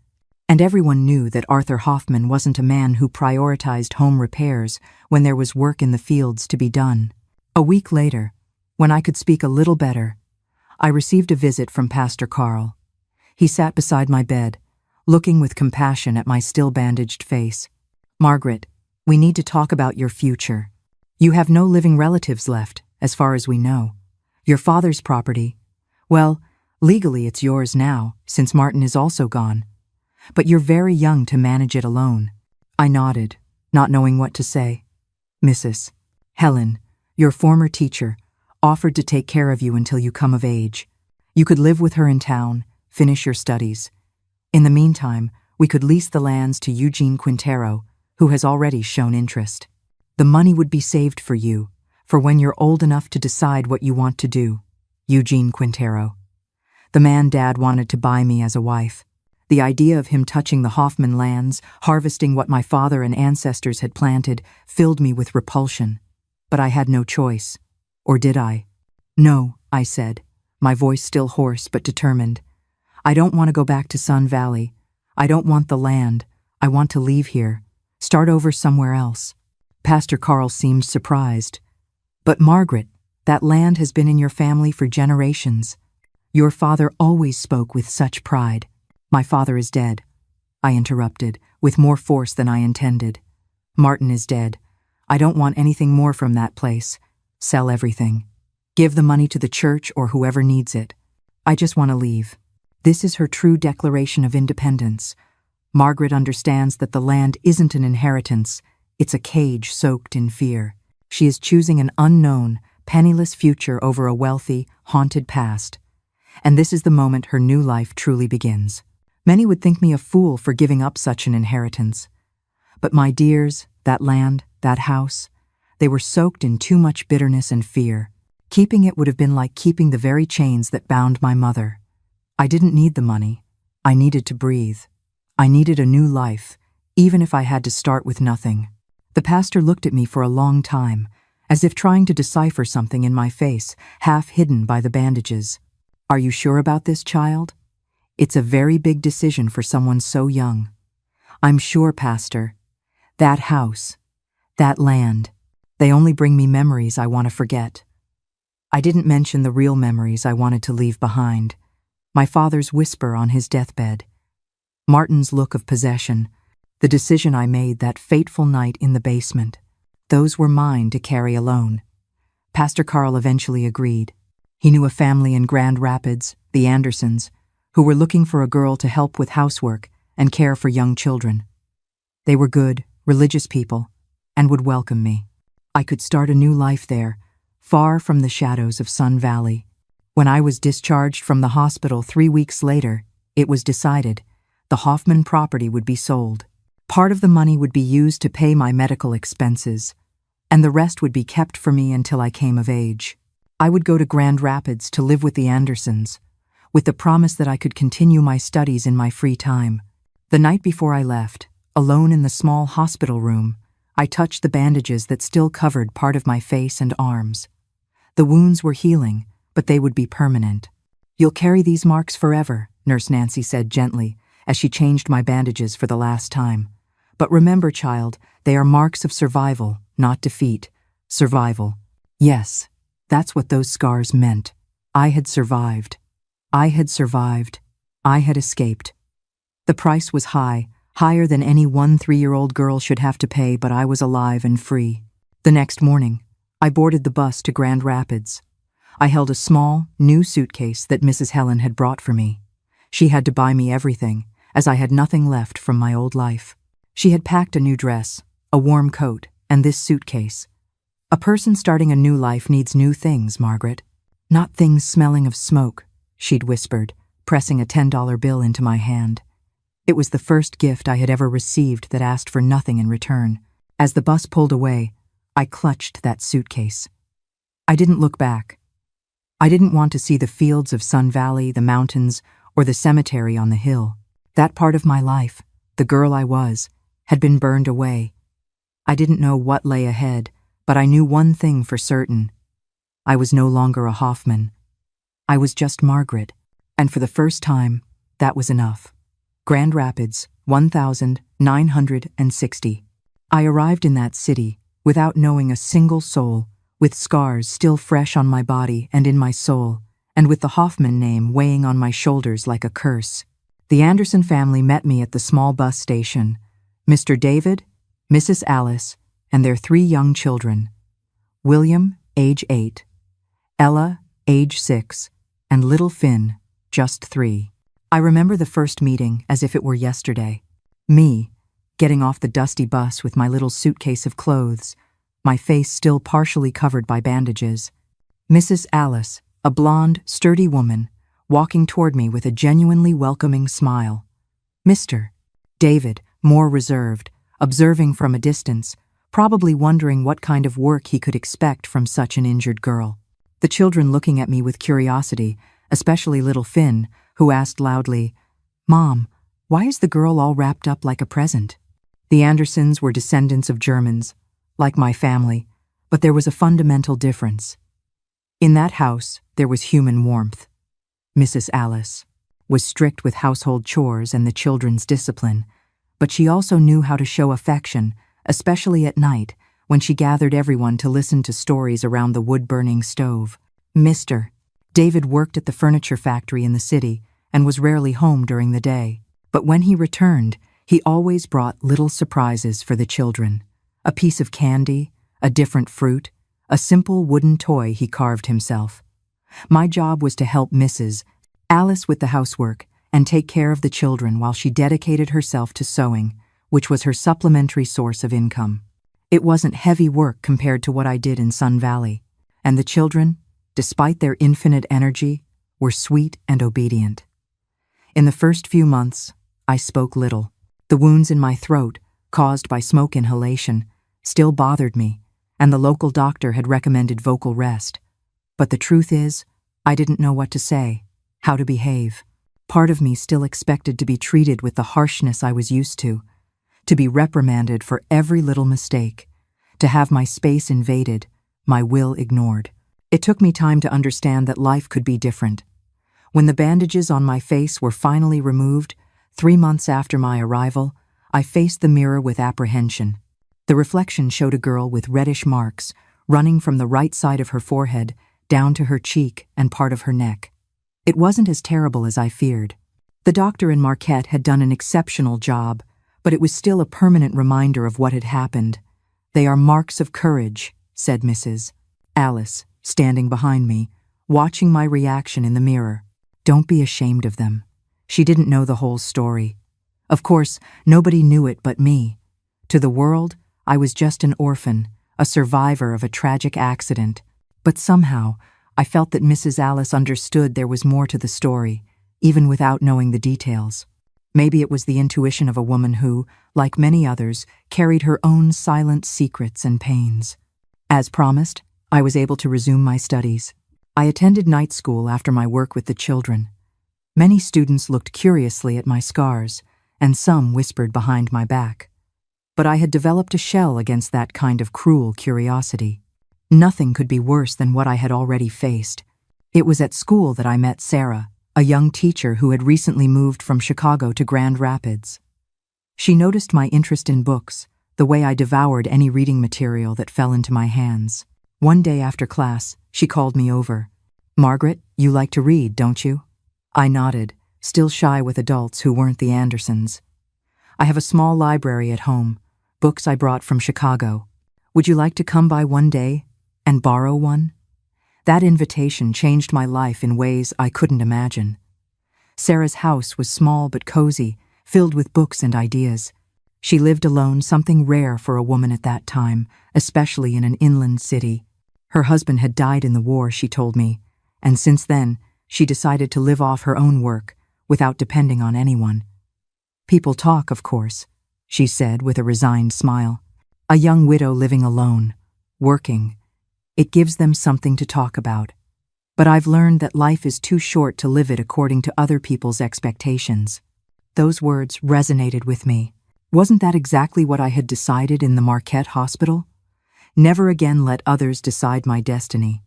And everyone knew that Arthur Hoffman wasn't a man who prioritized home repairs when there was work in the fields to be done. A week later, when I could speak a little better, I received a visit from Pastor Carl. He sat beside my bed, looking with compassion at my still bandaged face. "Margaret, we need to talk about your future. You have no living relatives left, as far as we know. Your father's property, well, legally it's yours now, since Martin is also gone. But you're very young to manage it alone." I nodded, not knowing what to say. "Mrs. Helen, your former teacher, offered to take care of you until you come of age. You could live with her in town, finish your studies. In the meantime, we could lease the lands to Eugene Quintero, who has already shown interest. The money would be saved for you, for when you're old enough to decide what you want to do." Eugene Quintero. The man Dad wanted to buy me as a wife. The idea of him touching the Hoffman lands, harvesting what my father and ancestors had planted, filled me with repulsion. But I had no choice. Or did I? "No," I said, my voice still hoarse but determined. "I don't want to go back to Sun Valley. I don't want the land. I want to leave here. Start over somewhere else." Pastor Carl seemed surprised. "But Margaret, that land has been in your family for generations. Your father always spoke with such pride." "My father is dead," I interrupted, with more force than I intended. "Martin is dead. I don't want anything more from that place. Sell everything. Give the money to the church or whoever needs it. I just want to leave." This is her true declaration of independence. Margaret understands that the land isn't an inheritance, it's a cage soaked in fear. She is choosing an unknown, penniless future over a wealthy, haunted past. And this is the moment her new life truly begins. Many would think me a fool for giving up such an inheritance. But my dears, that land, that house, they were soaked in too much bitterness and fear. Keeping it would have been like keeping the very chains that bound my mother. I didn't need the money. I needed to breathe. I needed a new life, even if I had to start with nothing. The pastor looked at me for a long time, as if trying to decipher something in my face, half hidden by the bandages. "Are you sure about this, child? It's a very big decision for someone so young. I'm sure, Pastor. That house, that land, they only bring me memories I want to forget. I didn't mention the real memories I wanted to leave behind. My father's whisper on his deathbed, Martin's look of possession, the decision I made that fateful night in the basement. Those were mine to carry alone. Pastor Carl eventually agreed. He knew a family in Grand Rapids, the Andersons, who were looking for a girl to help with housework and care for young children. They were good, religious people, and would welcome me. I could start a new life there, far from the shadows of Sun Valley. When I was discharged from the hospital 3 weeks later, it was decided the Hoffman property would be sold. Part of the money would be used to pay my medical expenses, and the rest would be kept for me until I came of age. I would go to Grand Rapids to live with the Andersons, with the promise that I could continue my studies in my free time. The night before I left, alone in the small hospital room, I touched the bandages that still covered part of my face and arms. The wounds were healing, but they would be permanent. "You'll carry these marks forever," Nurse Nancy said gently, as she changed my bandages for the last time. "But remember, child, they are marks of survival, not defeat. Survival." Yes, that's what those scars meant. I had survived. I had survived. I had escaped. The price was high, higher than any 3-year-old girl should have to pay, but I was alive and free. The next morning, I boarded the bus to Grand Rapids. I held a small, new suitcase that Mrs. Helen had brought for me. She had to buy me everything, as I had nothing left from my old life. She had packed a new dress, a warm coat, and this suitcase. "A person starting a new life needs new things, Margaret. Not things smelling of smoke," she'd whispered, pressing a $10 bill into my hand. It was the first gift I had ever received that asked for nothing in return. As the bus pulled away, I clutched that suitcase. I didn't look back. I didn't want to see the fields of Sun Valley, the mountains, or the cemetery on the hill. That part of my life, the girl I was, had been burned away. I didn't know what lay ahead, but I knew one thing for certain. I was no longer a Hoffman. I was just Margaret, and for the first time, that was enough. Grand Rapids, 1960. I arrived in that city without knowing a single soul, with scars still fresh on my body and in my soul, and with the Hoffman name weighing on my shoulders like a curse. The Anderson family met me at the small bus station. Mr. David, Mrs. Alice, and their 3 young children. William, age 8, Ella, age 6, and little Finn, just 3. I remember the first meeting as if it were yesterday. Me, getting off the dusty bus with my little suitcase of clothes, my face still partially covered by bandages. Mrs. Alice, a blonde, sturdy woman, walking toward me with a genuinely welcoming smile. Mr. David, more reserved, observing from a distance, probably wondering what kind of work he could expect from such an injured girl. The children looking at me with curiosity, especially little Finn, who asked loudly, "Mom, why is the girl all wrapped up like a present?" The Andersons were descendants of Germans, like my family, but there was a fundamental difference. In that house, there was human warmth. Mrs. Alice was strict with household chores and the children's discipline, but she also knew how to show affection, especially at night, when she gathered everyone to listen to stories around the wood-burning stove. Mr. David worked at the furniture factory in the city and was rarely home during the day. But when he returned, he always brought little surprises for the children. A piece of candy, a different fruit, a simple wooden toy he carved himself. My job was to help Mrs. Alice with the housework and take care of the children while she dedicated herself to sewing, which was her supplementary source of income. It wasn't heavy work compared to what I did in Sun Valley, and the children, despite their infinite energy, were sweet and obedient. In the first few months, I spoke little. The wounds in my throat, caused by smoke inhalation, still bothered me, and the local doctor had recommended vocal rest. But the truth is, I didn't know what to say, how to behave. Part of me still expected to be treated with the harshness I was used to be reprimanded for every little mistake, to have my space invaded, my will ignored. It took me time to understand that life could be different. When the bandages on my face were finally removed, 3 months after my arrival, I faced the mirror with apprehension. The reflection showed a girl with reddish marks running from the right side of her forehead down to her cheek and part of her neck. It wasn't as terrible as I feared. The doctor in Marquette had done an exceptional job, but it was still a permanent reminder of what had happened. "They are marks of courage," said Mrs. Alice, standing behind me, watching my reaction in the mirror. "Don't be ashamed of them." She didn't know the whole story. Of course, nobody knew it but me. To the world, I was just an orphan, a survivor of a tragic accident. But somehow, I felt that Mrs. Alice understood there was more to the story, even without knowing the details. Maybe it was the intuition of a woman who, like many others, carried her own silent secrets and pains. As promised, I was able to resume my studies. I attended night school after my work with the children. Many students looked curiously at my scars, and some whispered behind my back. But I had developed a shell against that kind of cruel curiosity. Nothing could be worse than what I had already faced. It was at school that I met Sarah, a young teacher who had recently moved from Chicago to Grand Rapids. She noticed my interest in books, the way I devoured any reading material that fell into my hands. One day after class, she called me over. "Margaret, you like to read, don't you?" I nodded, still shy with adults who weren't the Andersons. "I have a small library at home, books I brought from Chicago. Would you like to come by one day and borrow one?" That invitation changed my life in ways I couldn't imagine. Sarah's house was small but cozy, filled with books and ideas. She lived alone, something rare for a woman at that time, especially in an inland city. Her husband had died in the war, she told me, and since then, she decided to live off her own work, without depending on anyone. "People talk, of course," she said with a resigned smile. "A young widow living alone, working. It gives them something to talk about. But I've learned that life is too short to live it according to other people's expectations." Those words resonated with me. Wasn't that exactly what I had decided in the Marquette hospital? Never again let others decide my destiny.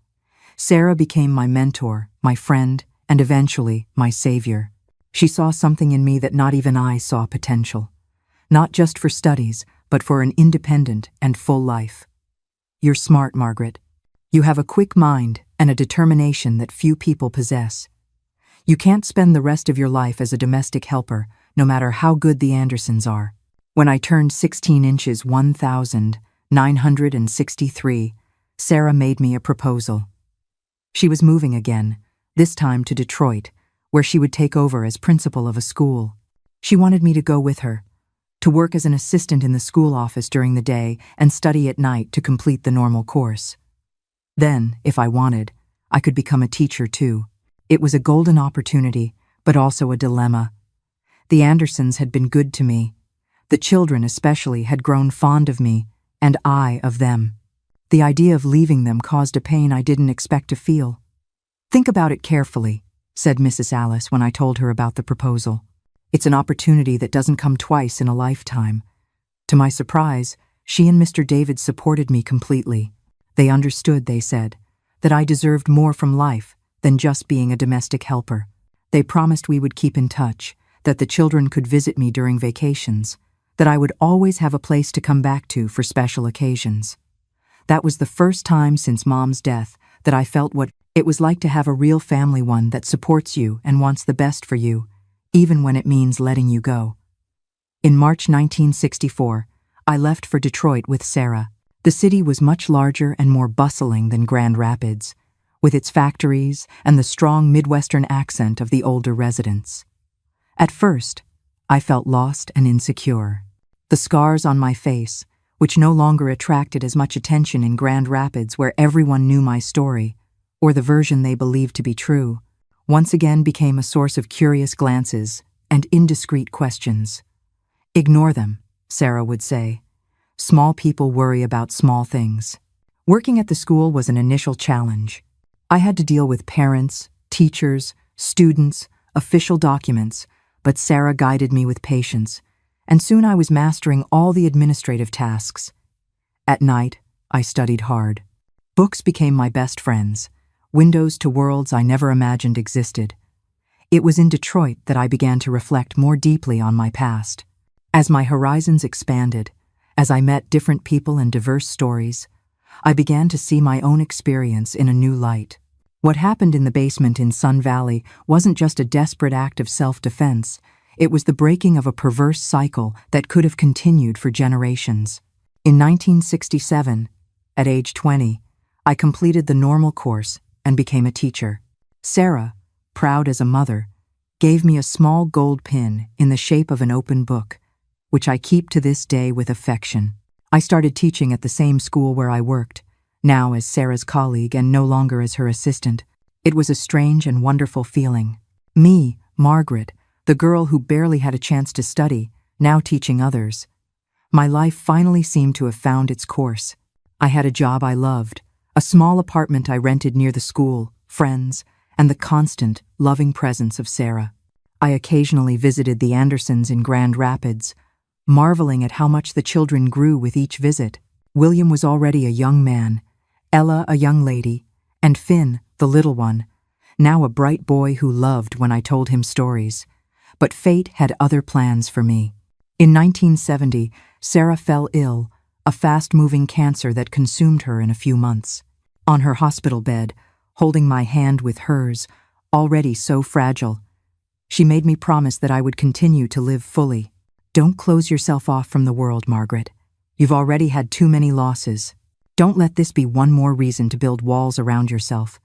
Sarah became my mentor, my friend, and eventually my savior. She saw something in me that not even I saw potential. Not just for studies, but for an independent and full life. "You're smart, Margaret. You have a quick mind and a determination that few people possess. You can't spend the rest of your life as a domestic helper, no matter how good the Andersons are." When I turned 16 inches 1,963, Sarah made me a proposal. She was moving again, this time to Detroit, where she would take over as principal of a school. She wanted me to go with her, to work as an assistant in the school office during the day and study at night to complete the normal course. Then, if I wanted, I could become a teacher too. It was a golden opportunity, but also a dilemma. The Andersons had been good to me. The children especially had grown fond of me, and I of them. The idea of leaving them caused a pain I didn't expect to feel. "Think about it carefully," said Mrs. Alice when I told her about the proposal. "It's an opportunity that doesn't come twice in a lifetime." To my surprise, she and Mr. David supported me completely. They understood, they said, that I deserved more from life than just being a domestic helper. They promised we would keep in touch, that the children could visit me during vacations, that I would always have a place to come back to for special occasions. That was the first time since Mom's death that I felt what it was like to have a real family, one that supports you and wants the best for you, even when it means letting you go. In March 1964, I left for Detroit with Sarah. The city was much larger and more bustling than Grand Rapids, with its factories and the strong Midwestern accent of the older residents. At first, I felt lost and insecure. The scars on my face, which no longer attracted as much attention in Grand Rapids where everyone knew my story, or the version they believed to be true, once again became a source of curious glances and indiscreet questions. "Ignore them," Sarah would say. "Small people worry about small things." Working at the school was an initial challenge. I had to deal with parents, teachers, students, official documents, but Sarah guided me with patience, and soon I was mastering all the administrative tasks. At night, I studied hard. Books became my best friends, windows to worlds I never imagined existed. It was in Detroit that I began to reflect more deeply on my past. As my horizons expanded, as I met different people and diverse stories, I began to see my own experience in a new light. What happened in the basement in Sun Valley wasn't just a desperate act of self-defense, it was the breaking of a perverse cycle that could have continued for generations. In 1967, at age 20, I completed the normal course and became a teacher. Sarah, proud as a mother, gave me a small gold pin in the shape of an open book, which I keep to this day with affection. I started teaching at the same school where I worked, now as Sarah's colleague and no longer as her assistant. It was a strange and wonderful feeling. Me, Margaret, the girl who barely had a chance to study, now teaching others. My life finally seemed to have found its course. I had a job I loved, a small apartment I rented near the school, friends, and the constant, loving presence of Sarah. I occasionally visited the Andersons in Grand Rapids, marveling at how much the children grew with each visit. William was already a young man, Ella a young lady, and Finn, the little one, now a bright boy who loved when I told him stories. But fate had other plans for me. In 1970, Sarah fell ill, a fast-moving cancer that consumed her in a few months. On her hospital bed, holding my hand with hers, already so fragile, she made me promise that I would continue to live fully. Don't close yourself off from the world, Margaret. You've already had too many losses. Don't let this be one more reason to build walls around yourself.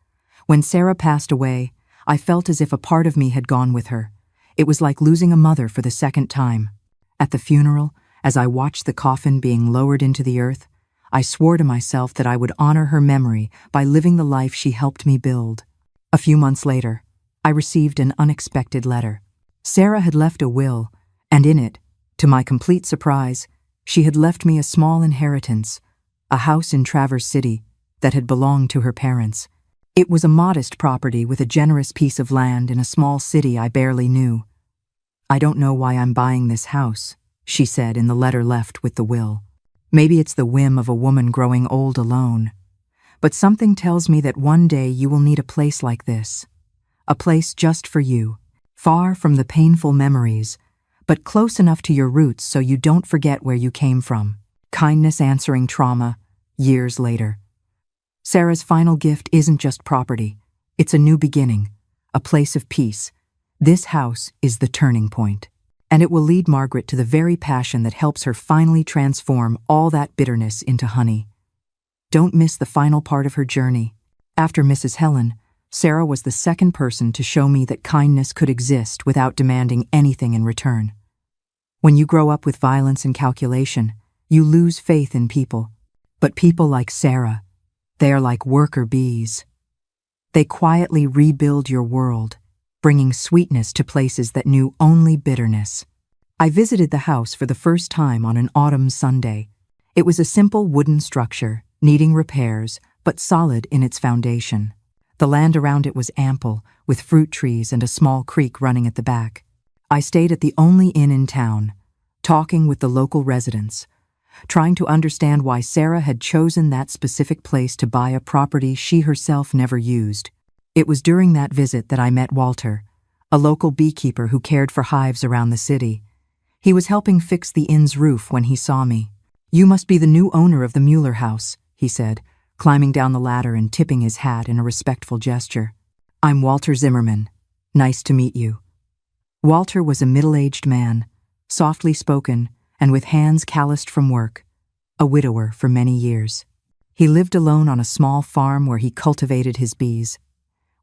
When Sarah passed away, I felt as if a part of me had gone with her. It was like losing a mother for the second time. At the funeral, as I watched the coffin being lowered into the earth, I swore to myself that I would honor her memory by living the life she helped me build. A few months later, I received an unexpected letter. Sarah had left a will, and in it, to my complete surprise, she had left me a small inheritance, a house in Traverse City that had belonged to her parents. It was a modest property with a generous piece of land in a small city I barely knew. "I don't know why I'm buying this house," she said in the letter left with the will. "Maybe it's the whim of a woman growing old alone. But something tells me that one day you will need a place like this. A place just for you, far from the painful memories, but close enough to your roots so you don't forget where you came from. Kindness answering trauma, years later." Sarah's final gift isn't just property. It's a new beginning, a place of peace. This house is the turning point, and it will lead Margaret to the very passion that helps her finally transform all that bitterness into honey. Don't miss the final part of her journey. After Mrs. Helen, Sarah was the second person to show me that kindness could exist without demanding anything in return. When you grow up with violence and calculation, you lose faith in people. But people like Sarah, they are like worker bees. They quietly rebuild your world, bringing sweetness to places that knew only bitterness. I visited the house for the first time on an autumn Sunday. It was a simple wooden structure, needing repairs, but solid in its foundation. The land around it was ample, with fruit trees and a small creek running at the back. I stayed at the only inn in town, talking with the local residents, trying to understand why Sarah had chosen that specific place to buy a property she herself never used. It was during that visit that I met Walter, a local beekeeper who cared for hives around the city. He was helping fix the inn's roof when he saw me. "You must be the new owner of the Mueller house," he said, climbing down the ladder and tipping his hat in a respectful gesture. "I'm Walter Zimmerman. Nice to meet you." Walter was a middle-aged man, softly spoken and with hands calloused from work, a widower for many years. He lived alone on a small farm where he cultivated his bees.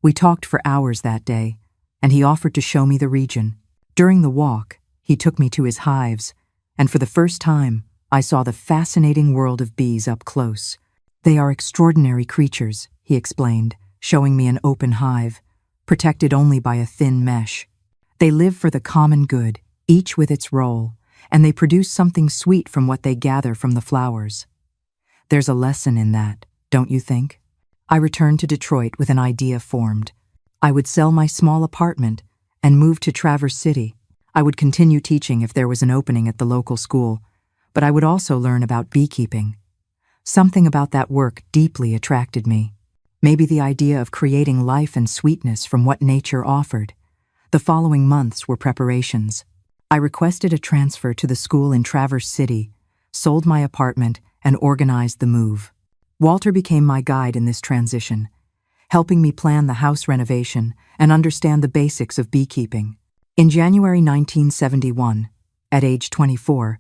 We talked for hours that day, and he offered to show me the region. During the walk, he took me to his hives, and for the first time, I saw the fascinating world of bees up close. "They are extraordinary creatures," he explained, showing me an open hive, protected only by a thin mesh. "They live for the common good, each with its role, and they produce something sweet from what they gather from the flowers. There's a lesson in that, don't you think?" I returned to Detroit with an idea formed. I would sell my small apartment and move to Traverse City. I would continue teaching if there was an opening at the local school, but I would also learn about beekeeping. Something about that work deeply attracted me. Maybe the idea of creating life and sweetness from what nature offered. The following months were preparations. I requested a transfer to the school in Traverse City, sold my apartment, and organized the move. Walter became my guide in this transition, helping me plan the house renovation and understand the basics of beekeeping. In January 1971, at age 24,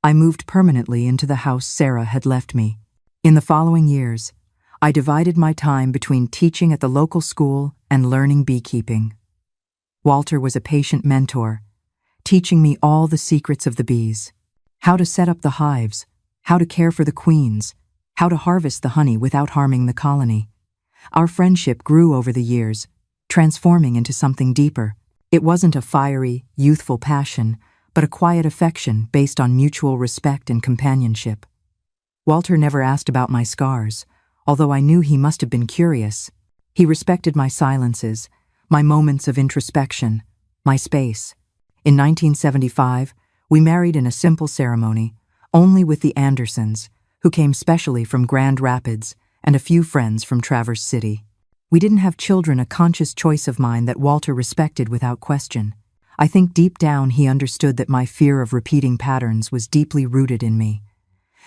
I moved permanently into the house Sarah had left me. In the following years, I divided my time between teaching at the local school and learning beekeeping. Walter was a patient mentor, teaching me all the secrets of the bees: how to set up the hives, how to care for the queens, how to harvest the honey without harming the colony. Our friendship grew over the years, transforming into something deeper. It wasn't a fiery, youthful passion, but a quiet affection based on mutual respect and companionship. Walter never asked about my scars, although I knew he must have been curious. He respected my silences, my moments of introspection, my space. In 1975, we married in a simple ceremony, only with the Andersons, who came specially from Grand Rapids, and a few friends from Traverse City. We didn't have children, a conscious choice of mine that Walter respected without question. I think deep down he understood that my fear of repeating patterns was deeply rooted in me.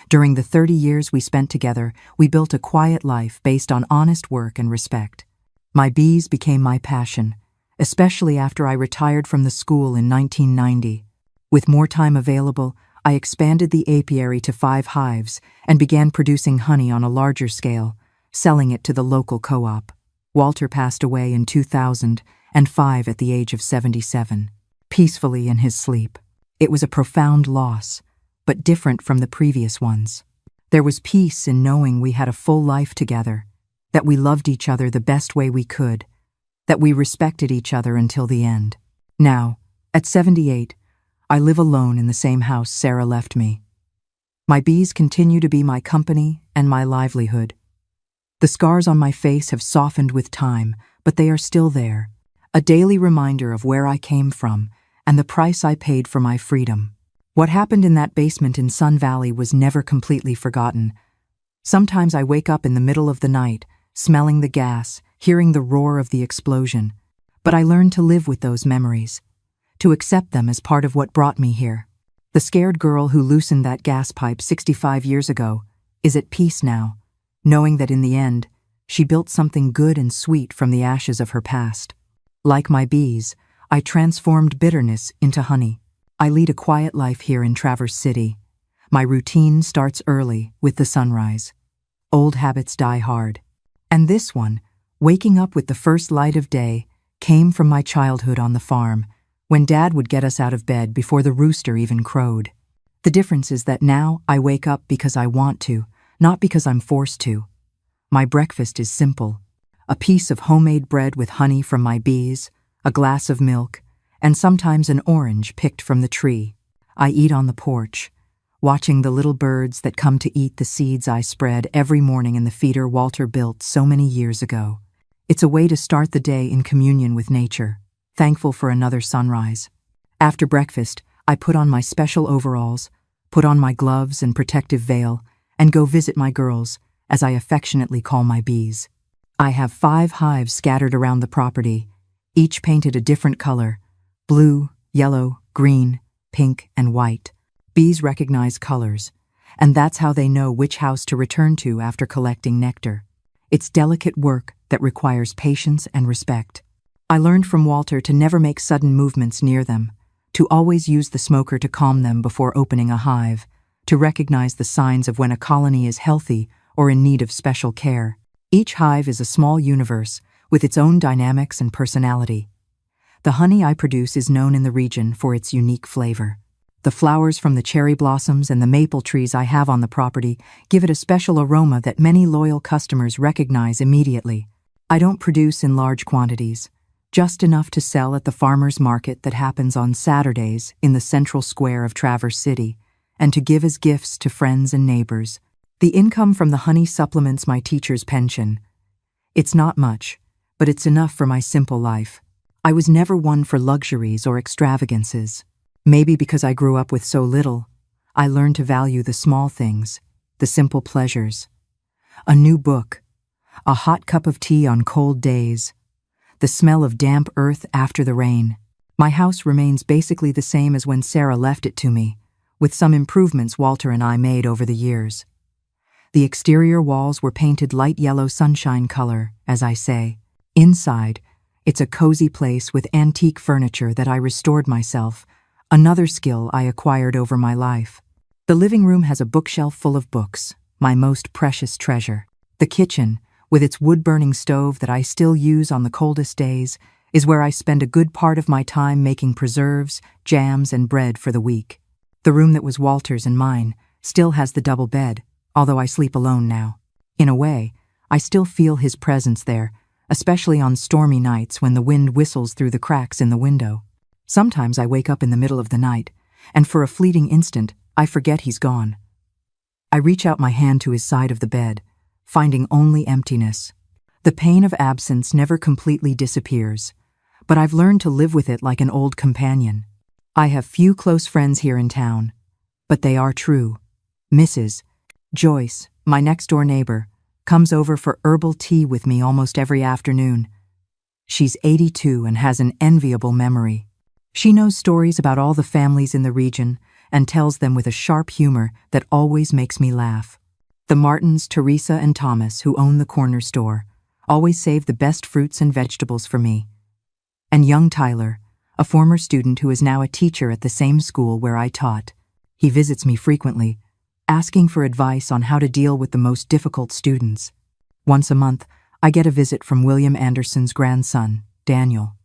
During the 30 years we spent together, we built a quiet life based on honest work and respect. My bees became my passion, especially after I retired from the school in 1990. With more time available, I expanded the apiary to 5 hives and began producing honey on a larger scale, selling it to the local co-op. Walter passed away in 2005 at the age of 77, peacefully in his sleep. It was a profound loss, but different from the previous ones. There was peace in knowing we had a full life together, that we loved each other the best way we could, that we respected each other until the end. Now, at 78, I live alone in the same house Sarah left me. My bees continue to be my company and my livelihood. The scars on my face have softened with time, but they are still there, a daily reminder of where I came from and the price I paid for my freedom. What happened in that basement in Sun Valley was never completely forgotten. Sometimes I wake up in the middle of the night, smelling the gas, hearing the roar of the explosion. But I learned to live with those memories, to accept them as part of what brought me here. The scared girl who loosened that gas pipe 65 years ago is at peace now, knowing that in the end, she built something good and sweet from the ashes of her past. Like my bees, I transformed bitterness into honey. I lead a quiet life here in Traverse City. My routine starts early with the sunrise. Old habits die hard. And this one, waking up with the first light of day, came from my childhood on the farm, when Dad would get us out of bed before the rooster even crowed. The difference is that now I wake up because I want to, not because I'm forced to. My breakfast is simple: a piece of homemade bread with honey from my bees, a glass of milk, and sometimes an orange picked from the tree. I eat on the porch, watching the little birds that come to eat the seeds I spread every morning in the feeder Walter built so many years ago. It's a way to start the day in communion with nature, thankful for another sunrise. After breakfast, I put on my special overalls, put on my gloves and protective veil, and go visit my girls, as I affectionately call my bees. I have 5 hives scattered around the property, each painted a different color: blue, yellow, green, pink, and white. Bees recognize colors, and that's how they know which house to return to after collecting nectar. It's delicate work that requires patience and respect. I learned from Walter to never make sudden movements near them, to always use the smoker to calm them before opening a hive, to recognize the signs of when a colony is healthy or in need of special care. Each hive is a small universe with its own dynamics and personality. The honey I produce is known in the region for its unique flavor. The flowers from the cherry blossoms and the maple trees I have on the property give it a special aroma that many loyal customers recognize immediately. I don't produce in large quantities, just enough to sell at the farmers market that happens on Saturdays in the central square of Traverse City, and to give as gifts to friends and neighbors. The income from the honey supplements my teacher's pension. It's not much, but it's enough for my simple life. I was never one for luxuries or extravagances. Maybe because I grew up with so little, I learned to value the small things, the simple pleasures. A new book, a hot cup of tea on cold days, the smell of damp earth after the rain. My house remains basically the same as when Sarah left it to me, with some improvements Walter and I made over the years. The exterior walls were painted light yellow sunshine color, as I say. Inside, it's a cozy place with antique furniture that I restored myself, another skill I acquired over my life. The living room has a bookshelf full of books, my most precious treasure. The kitchen, with its wood-burning stove that I still use on the coldest days, is where I spend a good part of my time making preserves, jams, and bread for the week. The room that was Walter's and mine still has the double bed, although I sleep alone now. In a way, I still feel his presence there, especially on stormy nights when the wind whistles through the cracks in the window. Sometimes I wake up in the middle of the night, and for a fleeting instant, I forget he's gone. I reach out my hand to his side of the bed, finding only emptiness. The pain of absence never completely disappears, but I've learned to live with it like an old companion. I have few close friends here in town, but they are true. Mrs. Joyce, my next-door neighbor, comes over for herbal tea with me almost every afternoon. She's 82 and has an enviable memory. She knows stories about all the families in the region and tells them with a sharp humor that always makes me laugh. The Martins, Teresa, and Thomas, who own the corner store, always save the best fruits and vegetables for me. And young Tyler, a former student who is now a teacher at the same school where I taught. He visits me frequently, asking for advice on how to deal with the most difficult students. Once a month, I get a visit from William Anderson's grandson, Daniel.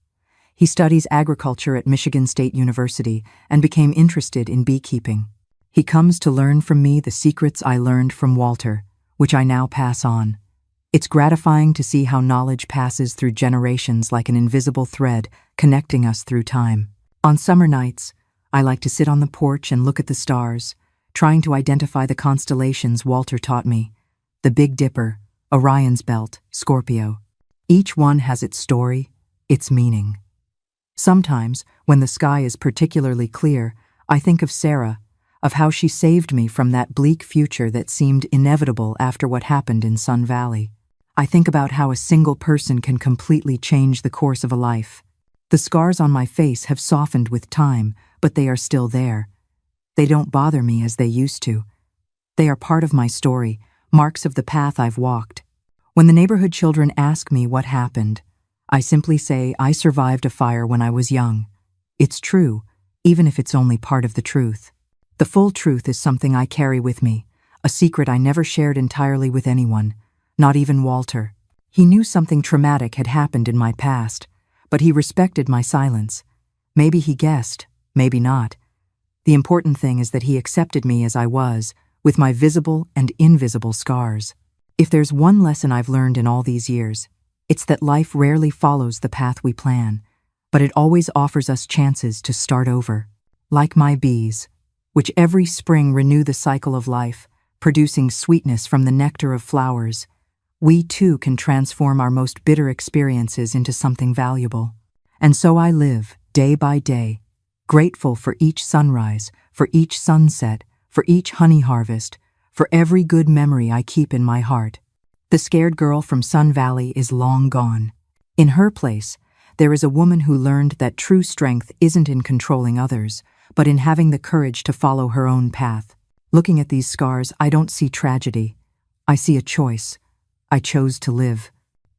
He studies agriculture at Michigan State University and became interested in beekeeping. He comes to learn from me the secrets I learned from Walter, which I now pass on. It's gratifying to see how knowledge passes through generations like an invisible thread connecting us through time. On summer nights, I like to sit on the porch and look at the stars, trying to identify the constellations Walter taught me. The Big Dipper, Orion's Belt, Scorpio. Each one has its story, its meaning. Sometimes, when the sky is particularly clear, I think of Sarah, of how she saved me from that bleak future that seemed inevitable after what happened in Sun Valley. I think about how a single person can completely change the course of a life. The scars on my face have softened with time, but they are still there. They don't bother me as they used to. They are part of my story, marks of the path I've walked. When the neighborhood children ask me what happened, I simply say I survived a fire when I was young. It's true, even if it's only part of the truth. The full truth is something I carry with me, a secret I never shared entirely with anyone, not even Walter. He knew something traumatic had happened in my past, but he respected my silence. Maybe he guessed, maybe not. The important thing is that he accepted me as I was, with my visible and invisible scars. If there's one lesson I've learned in all these years, it's that life rarely follows the path we plan, but it always offers us chances to start over. Like my bees, which every spring renew the cycle of life, producing sweetness from the nectar of flowers, we too can transform our most bitter experiences into something valuable. And so I live, day by day, grateful for each sunrise, for each sunset, for each honey harvest, for every good memory I keep in my heart. The scared girl from Sun Valley is long gone. In her place, there is a woman who learned that true strength isn't in controlling others, but in having the courage to follow her own path. Looking at these scars, I don't see tragedy. I see a choice. I chose to live.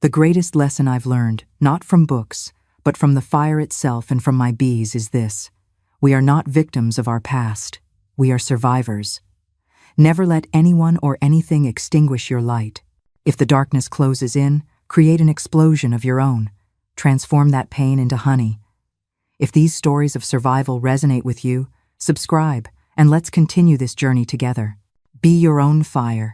The greatest lesson I've learned, not from books, but from the fire itself and from my bees, is this: we are not victims of our past. We are survivors. Never let anyone or anything extinguish your light. If the darkness closes in, create an explosion of your own. Transform that pain into honey. If these stories of survival resonate with you, subscribe, and let's continue this journey together. Be your own fire.